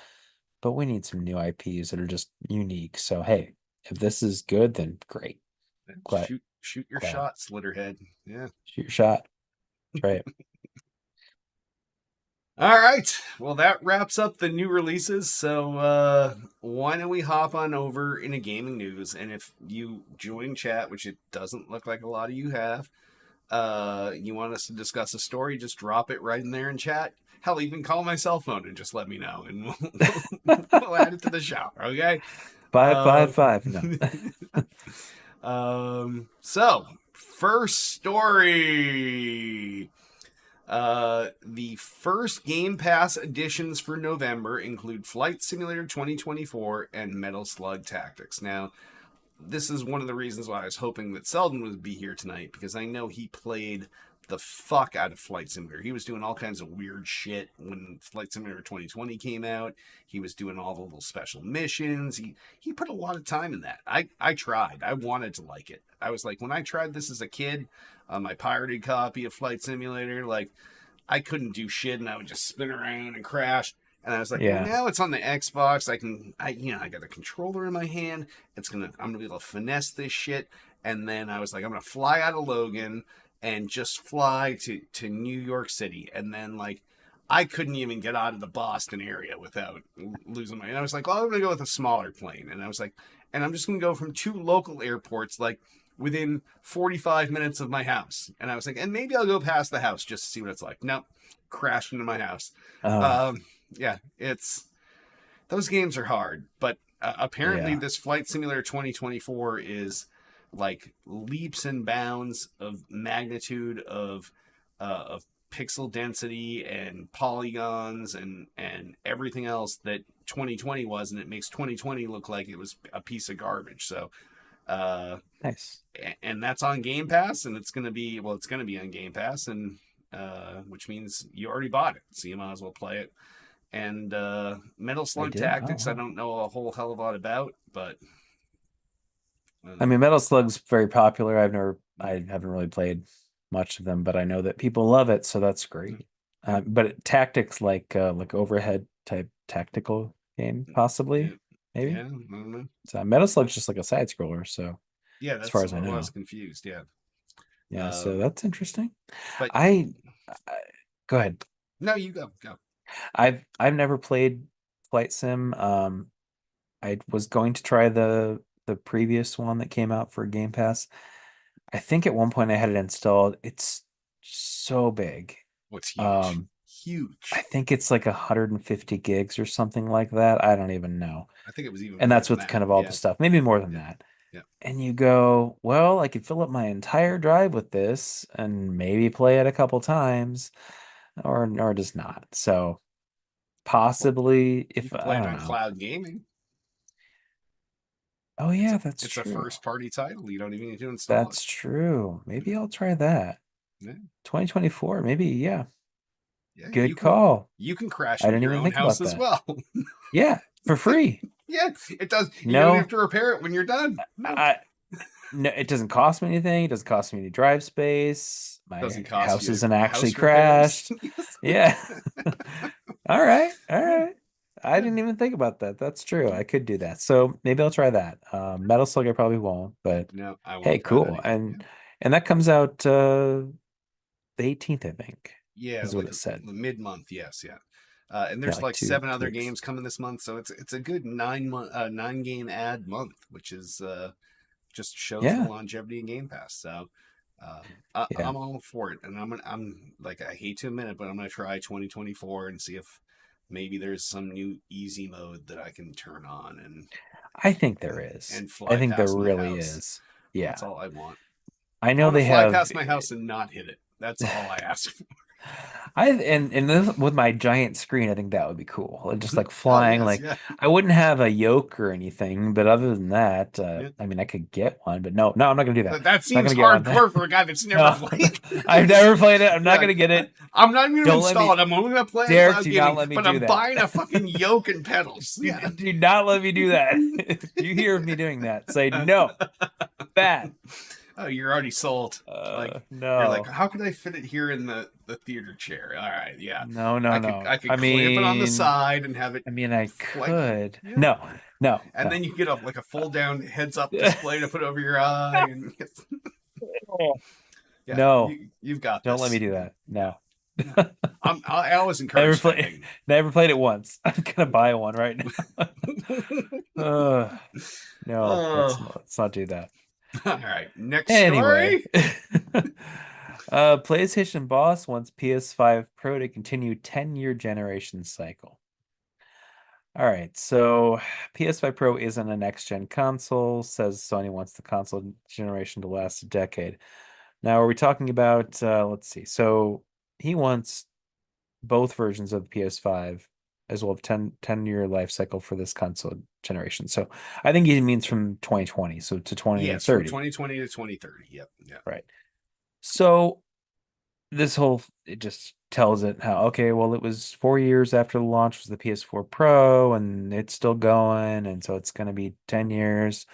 But we need some new IPs that are just unique. So hey, if this is good, then great. Glad, Shoot your glad. shot, Slitterhead. Yeah. Shoot your shot. That's right. All right. Well, that wraps up the new releases. So why don't we hop on over into gaming news? And if you join chat, which it doesn't look like a lot of you have, you want us to discuss a story, just drop it right in there in chat. Hell, even call my cell phone and just let me know, and we'll add it to the show. Okay. 555. No. So first story. The first Game Pass additions for November include Flight Simulator 2024 and Metal Slug Tactics. Now, this is one of the reasons why I was hoping that Selden would be here tonight, because I know he played the fuck out of Flight Simulator. He was doing all kinds of weird shit when Flight Simulator 2020 came out. He was doing all the little special missions. He put a lot of time in that. I tried. I wanted to like it. I was like, when I tried this as a kid on my pirated copy of Flight Simulator, like, I couldn't do shit and I would just spin around and crash. And I was like, well, Yeah. now it's on the Xbox. I got a controller in my hand. I'm gonna be able to finesse this shit. And then I was like, I'm gonna fly out of Logan and just fly to New York City. And then like, I couldn't even get out of the Boston area without losing my. And I was like, well, I'm gonna go with a smaller plane. And I was like, and I'm just gonna go from two local airports, like within 45 minutes of my house. And I was like, and maybe I'll go past the house just to see what it's like. Nope, crashed into my house. Oh, Um, yeah, it's those games are hard, but apparently yeah. this Flight Simulator 2024 is like leaps and bounds of magnitude of pixel density and polygons and everything else that 2020 was, and it makes 2020 look like it was a piece of garbage. So uh Nice. and that's on Game Pass, and it's going to be on Game Pass, and which means you already bought it, so you might as well play it. And Metal I Slug did. Oh, Tactics, I wow. don't know a whole hell of a lot about, but I uh, mean, Metal Slug's very popular. yeah, I haven't really played much of them, but I know that people love it, so that's yeah, great. yeah, But tactics like overhead type tactical game, yeah, possibly, yeah, maybe. I don't know. So Metal Slug's just like a side scroller, so Yeah, as far that's as I what I was know. confused. Yeah. Yeah, so Um, that's interesting. but I, I Go ahead. no, you go. I've never played Flight Sim. I was going to try the previous one that came out for Game Pass. I think at one point I had it installed. It's so big. What's huge? Um, I Huge. think it's like 150 gigs or something like that. I don't even know. I think it was even And more that's than with that. kind of all the Yeah, stuff, maybe more than yeah, that. yeah. And you go, well, I could fill up my entire drive with this and maybe play it a couple times or just not. So Well, possibly you if can play I it don't on know. cloud gaming. Oh It's a yeah, that's it's a true. first party title. You don't even need to install it. That's true. Maybe I'll try that. Yeah, 2024, maybe, yeah. yeah. Good call. You can crash I into didn't your even own think house about as that. well. Yeah, for free. Yeah, it does. You don't have No, to repair it when you're done. No, I no, it doesn't cost me anything. It doesn't cost me any drive space. doesn't My cost house you isn't actually house repairs. crashed. Yes. Yeah. All right. All Yeah, right. I yeah. didn't even think about that. That's true. I could do that. So maybe I'll try that. Metal Slug I probably won't, but No, I hey, won't try that cool. again. Yeah, And that comes out the 18th, I think, yeah, is what like it said. mid month. Yes, yeah. And Yeah, there's like like two 7 other weeks. games coming this month, so it's a good 9 game ad month, which is just shows the Yeah. longevity in Game Pass. So Yeah. I'm all for it, and I'm like I hate to admit it, but I'm gonna try 2024 and see if maybe there's some new easy mode that I can turn on I think there is. and I fly think there past my really house. is. That's Yeah. all I want. I I know want to they fly have past my house and not hit it. That's all I ask for. and this, with my giant screen, I think that would be cool. Just like Oh flying, yes, like yeah, I wouldn't have a yoke or anything, but other than that, yeah. I mean, I could get one, but no, I'm not gonna do that. That Not seems gonna get one. hardcore for a guy that's never No, played. I've never played it. I'm You're not like, gonna get it. I'm not even going to Don't let install me, it. I'm only going to play in Derek. cloud Do not gaming, let me but do I'm that. buying a fucking yoke and pedals. Yeah. Do not let me do that. If you hear of me doing that, say no. Bad. Oh, you're already sold. Like you're like, No. how could I fit it here in the theater chair? All right, yeah. No, no, no. I could clamp it on the side and have it I mean, I like could. yeah. No, no, And no. then you get a like a full down heads up display to put over your eye and yeah, No, you've got don't let me this. do Yeah. that. Yeah. No. No. I always encourage Never play, spending. never played it once. I'm gonna buy one right now. No, Oh, let's not do that. all right. Next Anyway, story. PlayStation Boss wants PS5 Pro to continue 10-year generation cycle. All right, so PS5 Pro isn't a next-gen console, says Sony wants the console generation to last a decade. Now, are we talking about, let's see. So he wants both versions of the PS5 as well as 10-year life cycle for this console generation. So I think he means from 2020, so to Yes, from 2030. 2020 to 2030. Yep. Yeah. Right. So this whole it just tells it how okay, well, it was 4 years after the launch was the PS4 Pro, and it's still going, and so it's going to be 10 years.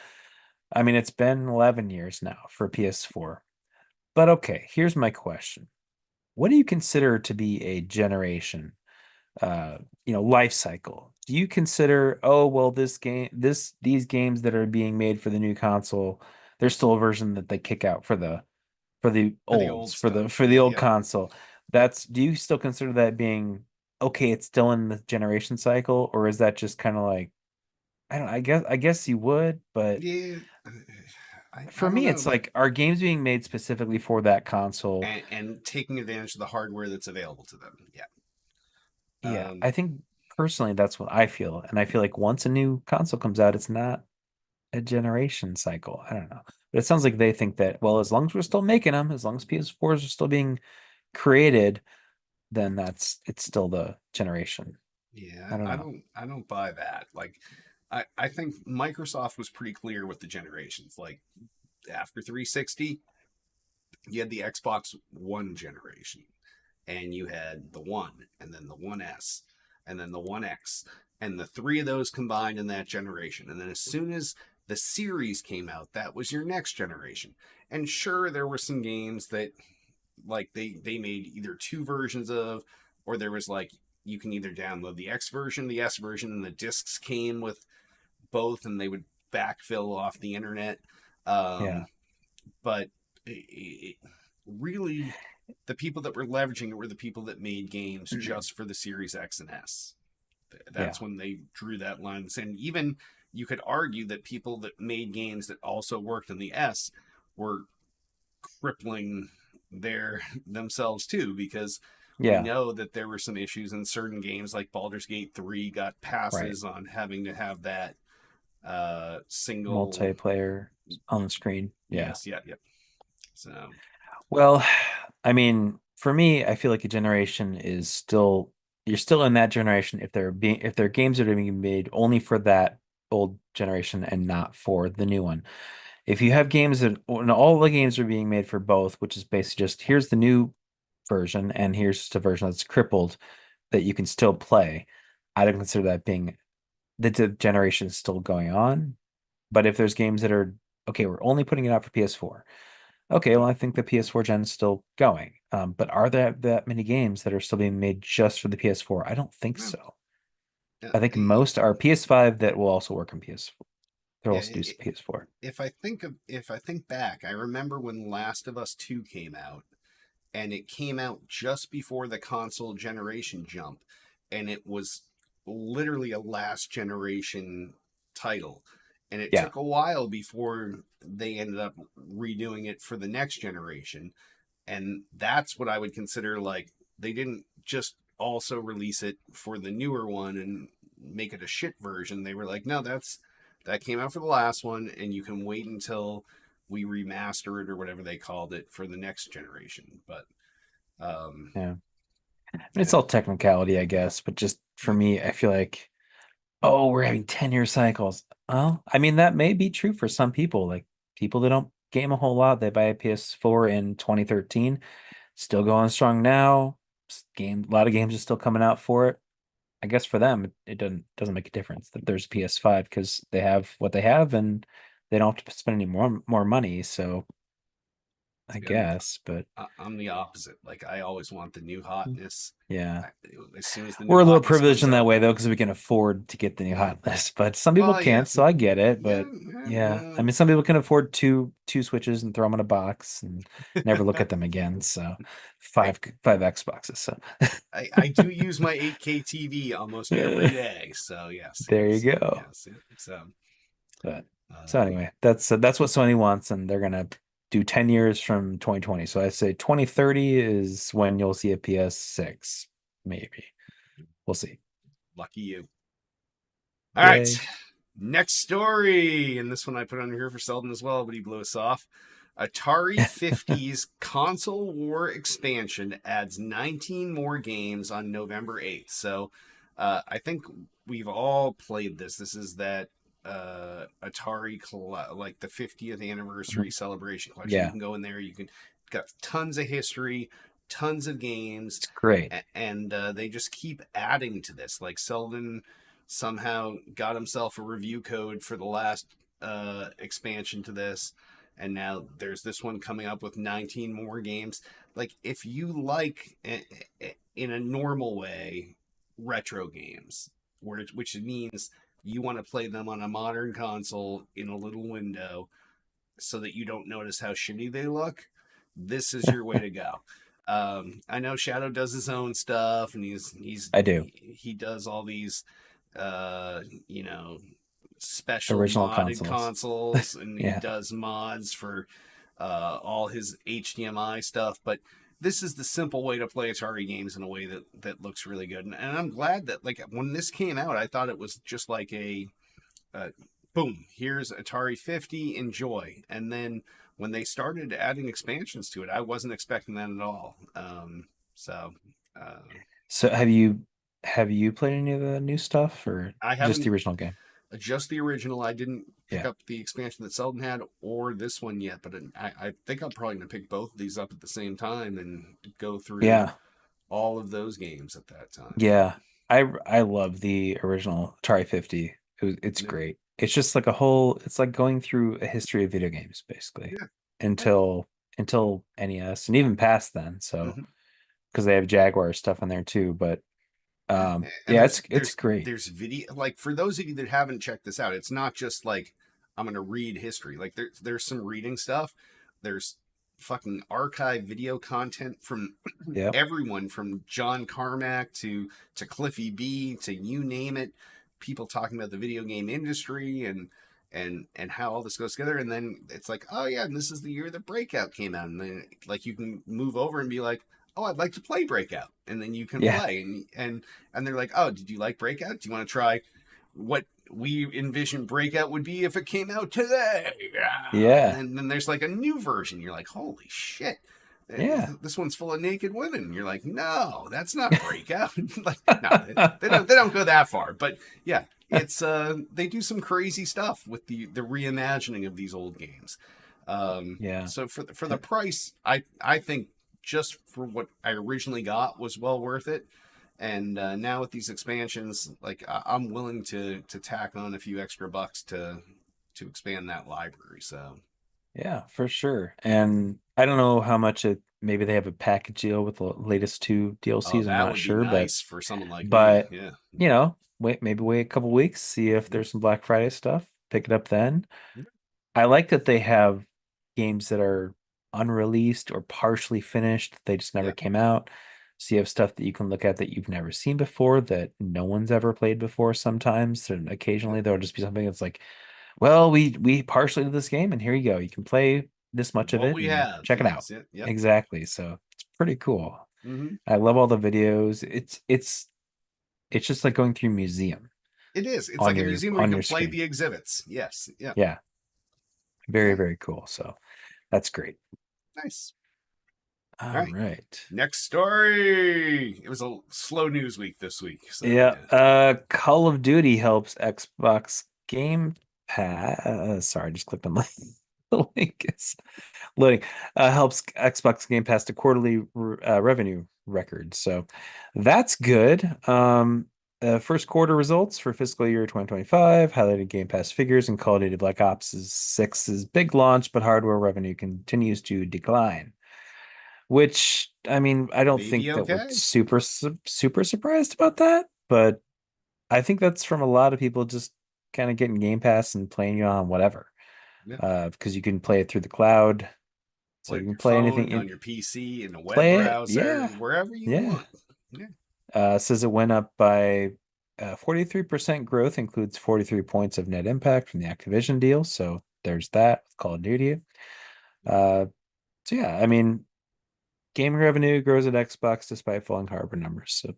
I mean, it's been 11 years now for PS4. But okay, here's my question. What do you consider to be a generation uh life cycle? Do you consider, oh well, these games that are being made for the new console, there's still a version that they kick out for the For the old olds, stuff. for the Yeah. old Yep. console? Yep. That's Do you still consider that being okay, it's still in the generation cycle, or is that just kind of like, I don't I guess you would, but Yeah. I for don't me know. it's Like, like, are games being made specifically for that console? and taking advantage of the hardware that's available to them. Yeah. Yeah, Um, I think personally that's what I feel. And I feel like once a new console comes out, it's not a generation cycle. I don't know. But it sounds like they think that, well, as long as we're still making them, as long as PS4s are still being created, then it's still the generation. I yeah. don't know. I don't buy that. Like, I think Microsoft was pretty clear with the generations. Like after 360, you had the Xbox One generation, and you had the One, and then the One S, and then the One X, and the three of those combined in that generation. And then as soon as the series came out, that was your next generation. And sure, there were some games that like they made either two versions of, or there was like you can either download the X version, the S version, and the discs came with both, and they would backfill off the internet. Yeah. Um, but really the people that were leveraging it were the people that made games just for the Series X and S. Yeah. That's when they drew that line. And even you could argue that people that made games that also worked in the S were crippling their themselves too, because we Yeah. know that there were some issues in certain games like Baldur's Gate 3 got Right. passes on having to have that single. Multiplayer on the screen. Yeah. Yes, yeah, yeah. So Well, I mean, for me, I feel like a generation is still you're still in that generation if their games are being made only for that old generation and not for the new one. If you have games that when all the games are being made for both, which is basically just here's the new version and here's just a version that's crippled that you can still play, I don't consider that being the generation is still going on. But if there's games that are okay, we're only putting it out for PS4. Okay, well, I think the PS4 gen is still going. But are there that many games that are still being made just for the PS4? I don't think yeah, so. I think most are PS5 that will also work on PS4. They'll yeah. also do PS4. If I think back, I remember when Last of Us 2 came out, and it came out just before the console generation jump, and it was literally a last generation title, and it Yeah, took a while before they ended up redoing it for the next generation. And that's what I would consider, like, they didn't just also release it for the newer one and make it a shit version. They were like, no, that came out for the last one, and you can wait until we remaster it or whatever they called it for the next generation. But um, yeah. It's yeah, all technicality, I guess. But just for me, I feel like, oh, we're having 10-year cycles. Well, I mean, that may be true for some people. Like people that don't game a whole lot, they buy a PS4 in 2013, still going strong now. A lot of games are still coming out for it. I guess for them, it doesn't make a difference that there's a PS5 because they have what they have and they don't have to spend any more money. So I see, guess, but I'm the opposite. Like, I always want the new hotness. yeah, I, as soon as the new we're a little hotness privileged comes in that out, way though because we can afford to get the new hotness. But some people well, yeah, can't, so I get it. yeah, But yeah, I mean, some people can afford two Switches and throw them in a box and never look at them again. So I, five Xboxes. So I do use my 8K TV almost every day. So yes, there you yes, go. yes. So But so um, anyway, that's what Sony wants, and they're gonna do 10 years from 2020. So I say 2030 is when you'll see a PS6, maybe. We'll see. lucky you. All right, Yay. next story, and this one I put on here for Selden as well, but he blew us off. Atari 50's Console War expansion adds 19 more games on November 8th. So I think we've all played this. This is that Atari, like the 50th anniversary Mhm. celebration collection. You Yeah, can go in there, you can got tons of history, tons of games, it's great. and they just keep adding to this. Like Selden somehow got himself a review code for the last expansion to this, and now there's this one coming up with 19 more games. Like, if you like in a normal way retro games, which means you want to play them on a modern console in a little window so that you don't notice how shitty they look, this is your way to go. I know Shadow does his own stuff, and I do. he does all these, you know, special Original modded consoles. consoles, and he Yeah. does mods for all his HDMI stuff. But this is the simple way to play Atari games in a way that looks really good, and I'm glad that, like, when this came out, I thought it was just like uh, boom, here's Atari 50, enjoy. And then when they started adding expansions to it, I wasn't expecting that at all. So uh, So have you played any of the new stuff or I just the haven't original game? just the original. I didn't pick Yeah. up the expansion that Selden had or this one yet, but I think I'm probably going to pick both of these up at the same time and go through Yeah. all of those games at that time. Yeah. I love the original Atari 50. It's Yeah, great. It's just like a whole it's like going through a history of video games basically yeah, yeah. until NES and even past then. So Mm-hmm. because they have Jaguar stuff in there too, but And yeah, it's great. there's video, like, for those of you that haven't checked this out, it's not just like I'm going to read history. Like, there's some reading stuff. There's fucking archive video content from Yep. everyone from John Carmack to Cliffy B to you name it. People talking about the video game industry and how all this goes together. And then it's like, oh yeah, and this is the year that Breakout came out. And then like you can move over and be like, oh, I'd like to play Breakout. And then you can Yeah. play. And they're like, oh, did you like Breakout? Do you want to try what we envision Breakout would be if it came out today? Yeah. And Yeah. then there's like a new version. You're like, holy shit. Yeah. This one's full of naked women. You're like, no, that's not Breakout. Like, no, they don't go that far. But yeah, it's they do some crazy stuff with the reimagining of these old games. Yeah. So for the price, I think just for what I originally got was well worth it. And now with these expansions, like I'm willing to tack on a few extra bucks to expand that library. So Yeah, for sure. And I don't know how much it maybe they have a package deal with the latest two oh, DLCs. I'm that not would be sure, nice for someone like me. but Yeah. wait a couple weeks, see if Yeah. there's some Black Friday stuff, pick it up then. I like that they have games that are unreleased or partially finished. They just never Yeah. came out. So you have stuff that you can look at that you've never seen before, that no one's ever played before sometimes. And Yeah. occasionally there'll just be something that's like, well, we partially did this game, and here you go. You can play this much of What it we and have. check it out. Yes. Yeah. Yep. Exactly. So it's pretty cool. Mm-hmm. I love all the videos. It's just like going through a museum It is. It's on like a your museum where you on can your play screen. the exhibits. Yes. Yeah. Yeah, very, Yeah. very cool. So that's great. Nice. All All right. right. Next story. It was a slow news week this week. So Yeah. yeah. Call of Duty helps Xbox Game Pass. Sorry, I just clicked on the link. Is loading. Helps Xbox Game Pass to quarterly revenue record. So that's good. First quarter results for fiscal year 2025 highlighted Game Pass figures, and Call of Duty Black Ops 6's big launch, but hardware revenue continues to decline. Which, I mean, I don't Maybe think that we're okay. super surprised about that, but I think that's from a lot of people just kind of getting Game Pass and playing it on whatever. Yeah. Because you can play it through the cloud, so Play you on can your play anything phone, on in your PC, in a web play it. browser, Yeah, wherever you yeah. want. Yeah. Says it went up by 43% growth, includes 43 points of net impact from the Activision deal. So there's that with Call of Duty. Uh, so yeah, I mean, gaming revenue grows at Xbox despite falling hardware numbers. So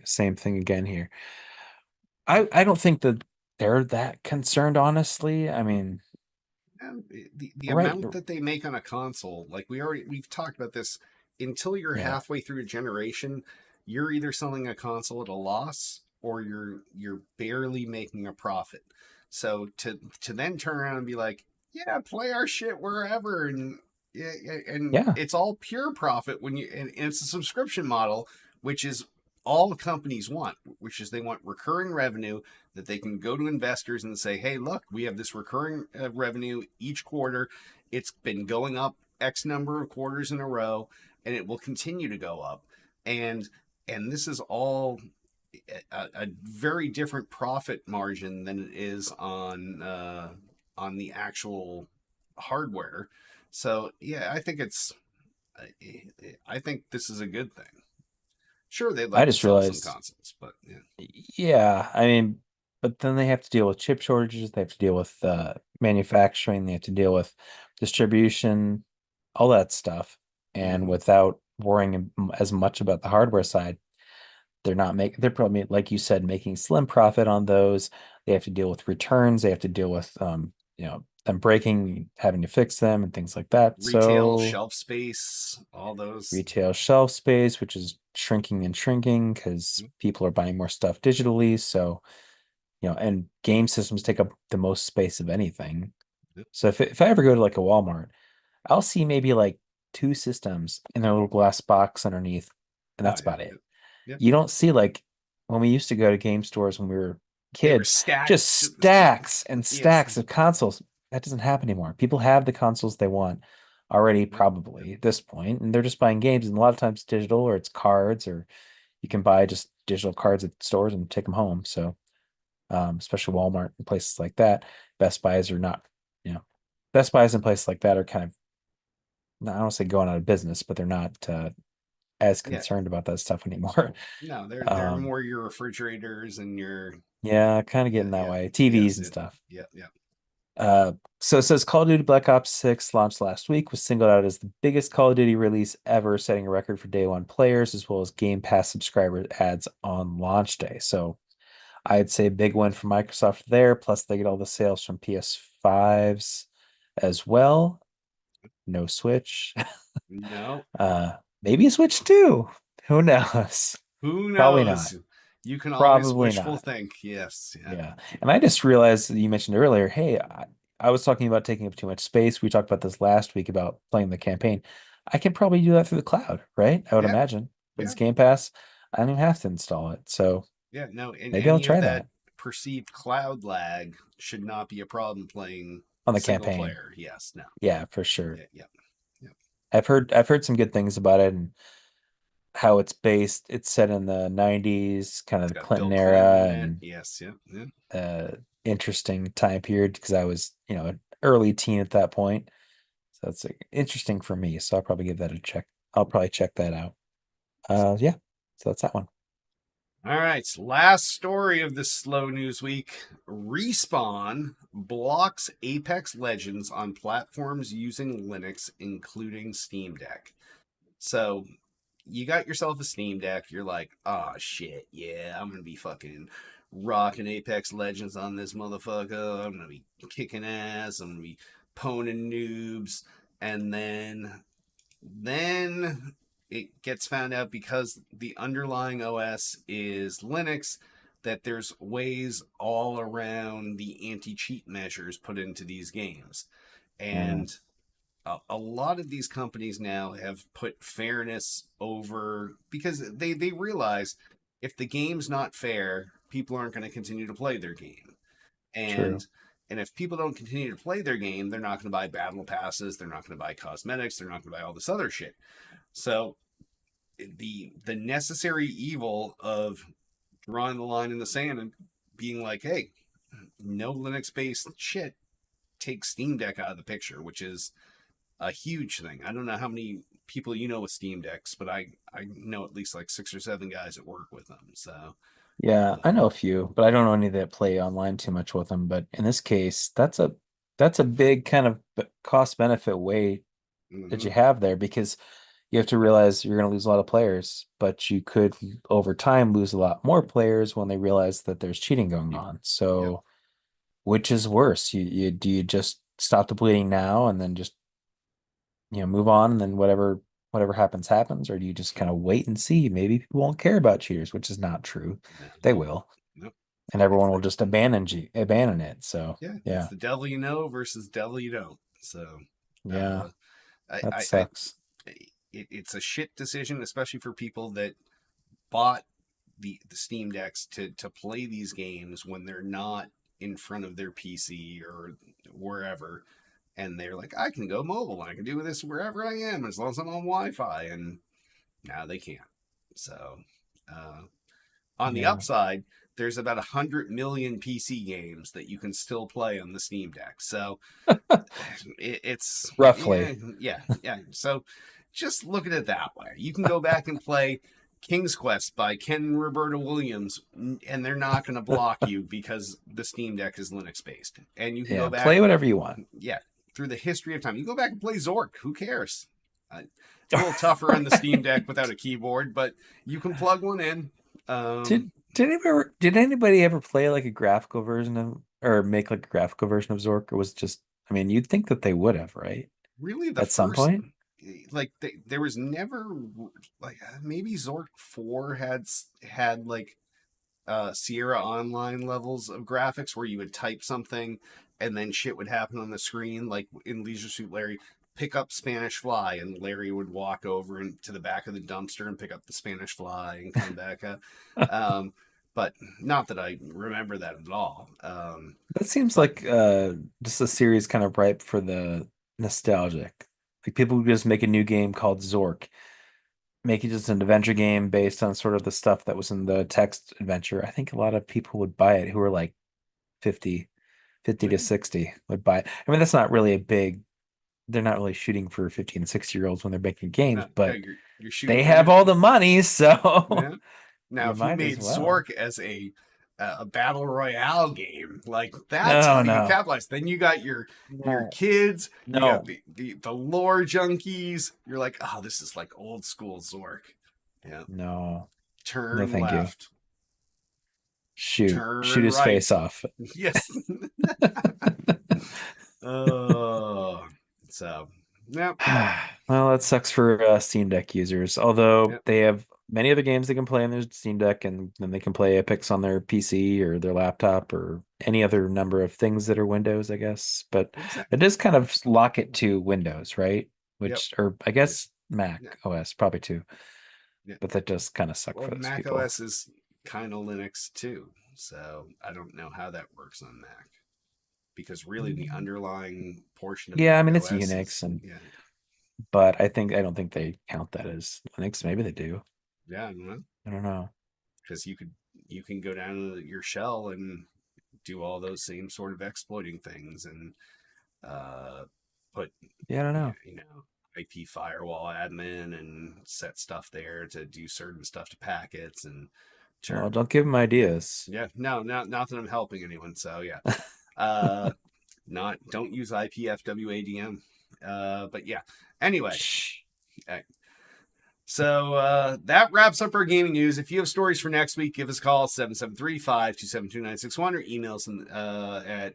same thing again here. I don't think that they're that concerned, honestly. I mean, And the right. amount that they make on a console, like we've talked about this, until you're Yeah. halfway through a generation, you're either selling a console at a loss or you're barely making a profit. So to then turn around and be like, yeah, play our shit wherever, and yeah, and Yeah. it's all pure profit when and it's a subscription model, which is all companies want, which is they want recurring revenue that they can go to investors and say, hey, look, we have this recurring revenue each quarter. It's been going up X number of quarters in a row, and it will continue to go up. And this is all a very different profit margin than it is on the actual hardware. So yeah, I think this is a good thing. Sure, they'd I like to just sell some realized, consoles, but yeah. yeah, I mean, but then they have to deal with chip shortages, they have to deal with manufacturing, they have to deal with distribution, all that stuff. And Mm-hmm. without worrying as much about the hardware side, they're probably, like you said, making slim profit on those. They have to deal with returns, they have to deal with them breaking, having to fix them and things like that. Retail So shelf space, all those. retail shelf space, which is shrinking and shrinking because Mhm. people are buying more stuff digitally. So, and game systems take up the most space of anything. Yep. So if I ever go to like a Walmart, I'll see maybe like two systems in their little glass box underneath, and Oh that's yeah, about it. yep, yep. You don't see like when we used to go to game stores when we were They were kids, stacked. just stacks and Yes. stacks of consoles. That doesn't happen anymore. People have the consoles they want already, Yep, yep. probably at this point, and they're just buying games. And a lot of times, digital, or it's cards, or you can buy just digital cards at stores and take them home. So, especially Walmart and places like that, Best Buys are not, you know, Best Buys and places like that are kind of I don't say going out of business, but they're not as Yeah. concerned about that stuff anymore. No, they're Um, more your refrigerators and your yeah, kind of yeah, getting that yeah. way. TVs Yes, and it, stuff. yeah, yeah. Uh, so it says Call of Duty Black Ops 6 launched last week, was singled out as the biggest Call of Duty release ever, setting a record for day one players as well as Game Pass subscriber ads on launch day. So I'd say big win for Microsoft there. Plus, they get all the sales from PS5s as well. No Switch. No. Maybe a Switch too. Who knows? Who Probably not. knows? You can always Probably wishful not. think. Yes, yeah. Yeah. And I just realized that you mentioned earlier, hey, I was talking about taking up too much space. We talked about this last week about playing the campaign. I can probably do that through the cloud, right? I would Yeah, imagine. With yeah, this Game Pass, I don't even have to install it. So yeah. No, and maybe I'll any of try that that perceived cloud lag should not be a problem playing on the single campaign. player. Yes, no. Yeah, for sure. Yeah, yeah, yeah. I've heard some good things about it and how it's based. It's set in the 90s, kind of It's the got Bill Clinton Clinton era, in it. and Yes, yeah, yeah. uh interesting time period because I was, an early teen at that point. So it's interesting for me. So I'll probably give that a check. I'll probably check that out. Yeah. So that's that one. All right, last story of this slow news week. Respawn blocks Apex Legends on platforms using Linux, including Steam Deck. So you got yourself a Steam Deck. You're like, oh shit, yeah, I'm gonna be fucking rocking Apex Legends on this motherfucker. I'm gonna be kicking ass. I'm gonna be poning noobs, and then it gets found out because the underlying OS is Linux that there's ways all around the anti-cheat measures put into these games, Mm, and a lot of these companies now have put fairness over because they realize if the game's not fair, people aren't going to continue to play their game. true. And and if people don't continue to play their game, they're not going to buy battle passes, they're not going to buy cosmetics, they're not going to buy all this other shit. So the necessary evil of drawing the line in the sand and being like, hey, no Linux based shit takes Steam Deck out of the picture, which is a huge thing. I don't know how many people you know with Steam Decks, but I know at least like 6 or 7 guys that work with them. So Yeah, I know a few, but I don't know any that play online too much with them. But in this case, that's a big kind of cost benefit way that mm-hmm. you have there because you have to realize you're going to lose a lot of players, but you could over time lose a lot more players when they realize that there's cheating going Yep, on. yep. So which is worse? You do you just stop the bleeding now and then just move on and then whatever happens happens, or do you just kind of wait and see? Maybe people won't care about cheaters, which is not true. No, They nope, will, nope. and It's everyone will the just abandon it. So yeah, it's yeah, the devil you know versus devil you don't. So yeah, uh, I, that I, I sucks. it's a shit decision, especially for people that bought the Steam decks to play these games when they're not in front of their PC or wherever, and they're like, I can go mobile, I can do this wherever I am as long as I'm on Wi-Fi, and now they can't. So, uh, on the Yeah, upside, there's about 100 million PC games that you can still play on the Steam Deck. So it's yeah, roughly. yeah, yeah. So just look at it that way. You can go back and play King's Quest by Ken Roberta Williams, and they're not going to block you because the Steam Deck is Linux based. And you can go Yeah, back, play whatever you want. yeah, through the history of time. You can go back and play Zork. Who cares? It's a little tougher on the Steam Deck without a keyboard, but you can plug one in. Did anybody ever play like a graphical version of or make like a graphical version of Zork, or was it just, I mean, you'd think that they would have, right? Really, the At some first point? like there was never like maybe Zork 4 had like Sierra Online levels of graphics where you would type something and then shit would happen on the screen, like in Leisure Suit Larry, pick up Spanish Fly, and Larry would walk over to the back of the dumpster and pick up the Spanish Fly and come back up. Um, but not that I remember that at all. That seems But like just a series kind of ripe for the nostalgic. Like people would just make a new game called Zork, make it just an adventure game based on sort of the stuff that was in the text adventure. I think a lot of people would buy it who were like 50, 50 to yeah, 60 would buy it. I mean, that's not really a big they're not really shooting for 15 and 16-year-olds when they're making games, No, but you're shooting they for have all the money, so yeah. Now, you if you might as made well. Zork as a battle royale game, like that's how No, you no, capitalize. Then you got your no, kids, you got no, the lore junkies. You're like, oh, this is like old school Zork. Yeah. no, no, Turn thank you. left, Shoot turn his right. face off. Yes. Oh, so yeah, Well, that sucks for Steam Deck users. Although yeah, they have many other games they can play on their Steam Deck, and then they can play Epics on their PC or their laptop or any other number of things that are Windows, I guess. But it exactly. does kind of lock it to Windows, right? Yep. Which, or I guess Mac Yeah. OS probably too. Yeah. But that does kind of suck Well, for those Mac people. OS is kind of Linux too, so I don't know how that works on Mac because really the Mm. underlying portion of Yeah, I Mac mean it's OS Unix, is and yeah, but I don't think they count that as Linux. Maybe they do. yeah, I don't know I don't know. because you can go down to your shell and do all those same sort of exploiting things and uh, put Yeah, I don't know. you know IP firewall admin and set stuff there to do certain stuff to packets and Well, turn don't give them yeah ideas. yeah no not that I'm helping anyone so yeah uh not don't use IPFWADM but yeah anyway Shh. so that wraps up our gaming news. If you have stories for next week, give us a call 773-527-2961 or email us at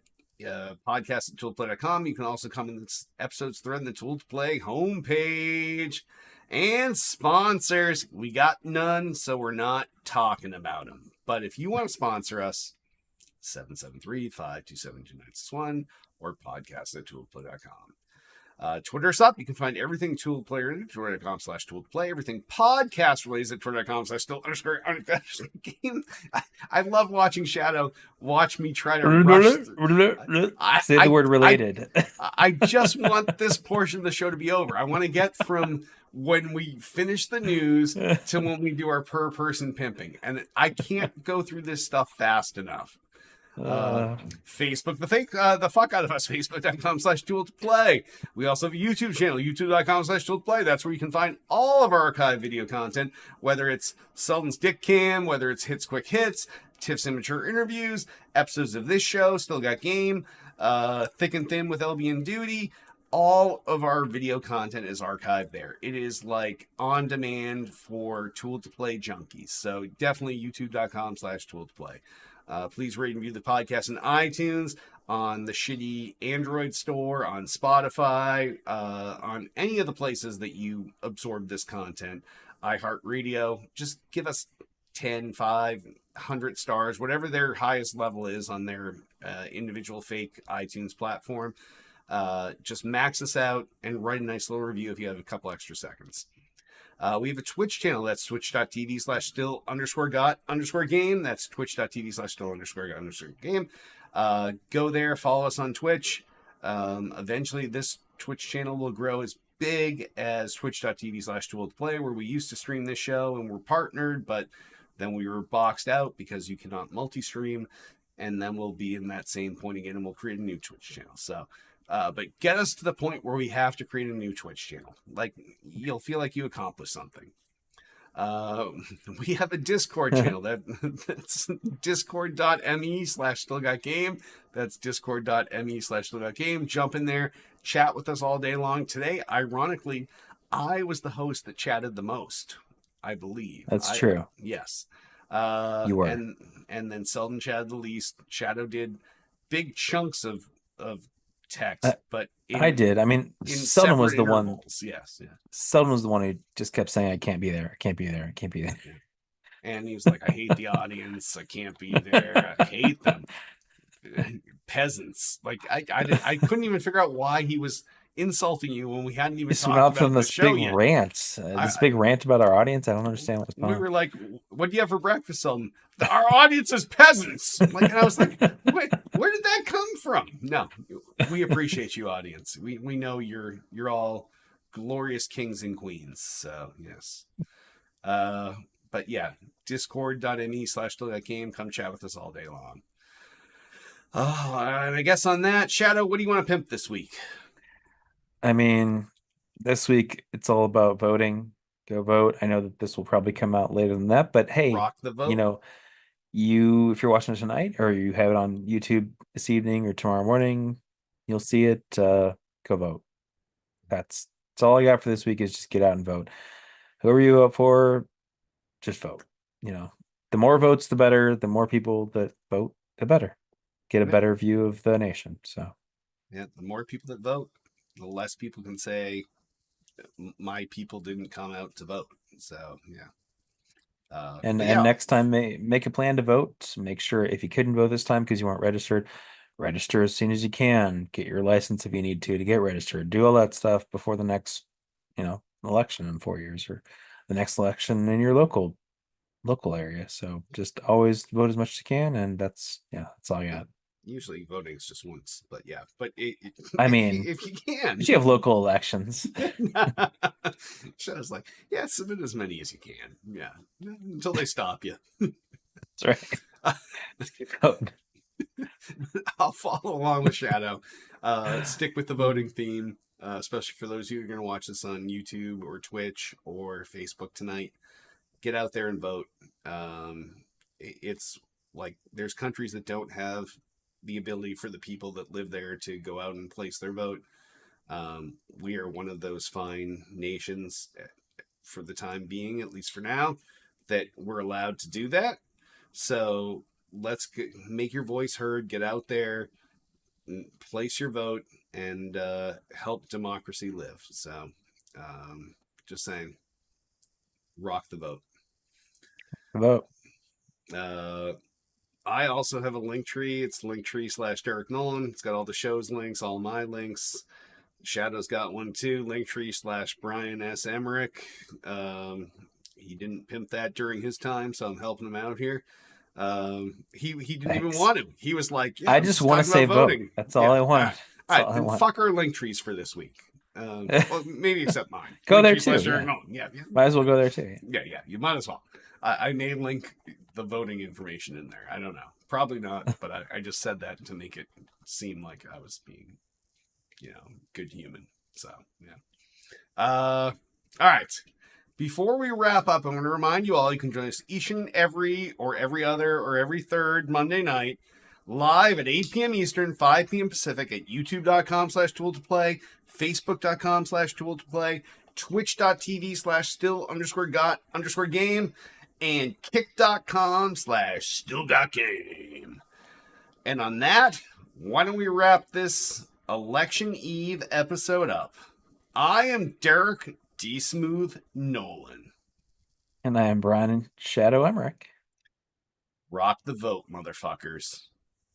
podcast at toolplay.com. You can also comment in this episode's thread in the Tool to Play homepage. And sponsors, we got none, so we're not talking about them. But if you want to sponsor us, 773-527-2961 or podcast at toolplay.com. Twitter us up. You can find everything Tool Player at twitter.com/Tool to Play. Everything podcast related at twitter.com/still_game. I love watching Shadow watch me try to rush. Say the word related. I just want this portion of the show to be over. I want to get from when we finish the news to when we do our per person pimping. And I can't go through this stuff fast enough. Facebook, the fuck out of us, facebook.com/tool to play. We also have a YouTube channel, youtube.com/tool to play. That's where you can find all of our archive video content, whether it's Selden's Dick Cam, whether it's Hits Quick Hits, Tiff's Immature Interviews, episodes of this show, Still Got Game, Thick and Thin with LB and Duty. All of our video content is archived there. It is like on demand for Tool to Play junkies. So definitely youtube.com/tool to play. Please rate and review the podcast on iTunes, on the shitty Android store, on Spotify, on any of the places that you absorb this content. iHeartRadio, just give us 10, 5, 100 stars, whatever their highest level is on their individual fake iTunes platform. Just max us out and write a nice little review if you have a couple extra seconds. We have a Twitch channel. That's twitch.tv/still_got_game. That's twitch.tv/still_got_game. Go there, follow us on Twitch. Eventually, this Twitch channel will grow as big as twitch.tv/tool-to-play, where we used to stream this show and we're partnered, but then we were boxed out because you cannot multi-stream. And then we'll be in that same point again and we'll create a new Twitch channel. So, but get us to the point where we have to create a new Twitch channel. Like, you'll feel like you accomplished something. We have a Discord channel. That's discord.me/stillgotgame. That's discord.me/stillgotgame. Jump in there, chat with us all day long. Today, ironically, I was the host that chatted the most, I believe. That's true. Yes. You were. And then Selden chatted the least. Shadow did big chunks of text, but I did. I mean, in Selden was the intervals. one. Yes, yeah. Selden was the one who just kept saying, "I can't be there. I can't be there. I can't be there." Yeah. And he was like, "I hate the audience. I can't be there. I hate them, peasants." Like I couldn't even figure out why he was insulting you when we hadn't even Just talked went off about on the this show big yet. rant. This big rant about our audience. I don't understand what's going We on. were like, "What do you have for breakfast, Selden?" Our audience is peasants. Like, and I was like, "Wait, where did that come from?" No, we appreciate you, audience. We know you're all glorious kings and queens. So yes, but yeah, discord.me/game. Come chat with us all day long. Oh, and I guess on that, Shadow, what do you want to pimp this week? I mean, this week it's all about voting. Go vote. I know that this will probably come out later than that, but hey, Rock the you vote. know, you if you're watching it tonight or you have it on YouTube this evening or tomorrow morning, you'll see it. Go vote. That's all I got for this week is just get out and vote. Whoever you vote for, just vote. You know, the more votes, the better. The more people that vote, the better. Get a Yeah, better view of the nation. So, yeah. The more people that vote, the less people can say my people didn't come out to vote. So yeah. and But and yeah, next time, make a plan to vote. Make sure if you couldn't vote this time because you weren't registered, register as soon as you can. Get your license if you need to get registered. Do all that stuff before the next, election in 4 years or the next election in your local area. So just always vote as much as you can, and that's all I yeah. got. Usually voting is just once, but yeah. But I mean, if you can, but you have local elections. so I was like, yeah, submit as many as you can. Yeah, until they stop you. That's right. Just keep voting. I'll follow along with Shadow. Stick with the voting theme, especially for those of you who are going to watch this on YouTube or Twitch or Facebook tonight. Get out there and vote. It's like there's countries that don't have the ability for the people that live there to go out and place their vote. We are one of those fine nations for the time being, at least for now, that we're allowed to do that. So make your voice heard, get out there, place your vote, and help democracy live. So, just saying, rock the vote. Vote. Uh, I also have a link tree. It's linktree/Derek Nolan. It's got all the show's links, all my links. Shadow's got one too. Linktree/Brian S. Emmerich. He didn't pimp that during his time, so I'm helping him out here. He didn't even Thanks. want to. He was like, "Yeah, I I'm just just want to talking about say vote. voting." That's all Yeah, I all want. right, all That's all right. I Then want. fuck our link trees for this week. Well, maybe except mine. Go Link there tree too. slash Derek Yeah. Nolan. Yeah, yeah, Might as well go there too. yeah, yeah. You might as well. I may link the voting information in there. I don't know. Probably not, but I just said that to make it seem like I was being, good human. So yeah. All right. Before we wrap up, I want to remind you all you can join us each and every or every other or every third Monday night live at 8 p.m. Eastern, 5 p.m. Pacific at youtube.com/tool to play, facebook.com/tool to play, twitch.tv/still_got_game, and kick.com/still_got_game. And on that, why don't we wrap this election eve episode up? I am Derek D. Smooth Nolan. And I am Brian Shadow Emmerich. Rock the vote, motherfuckers.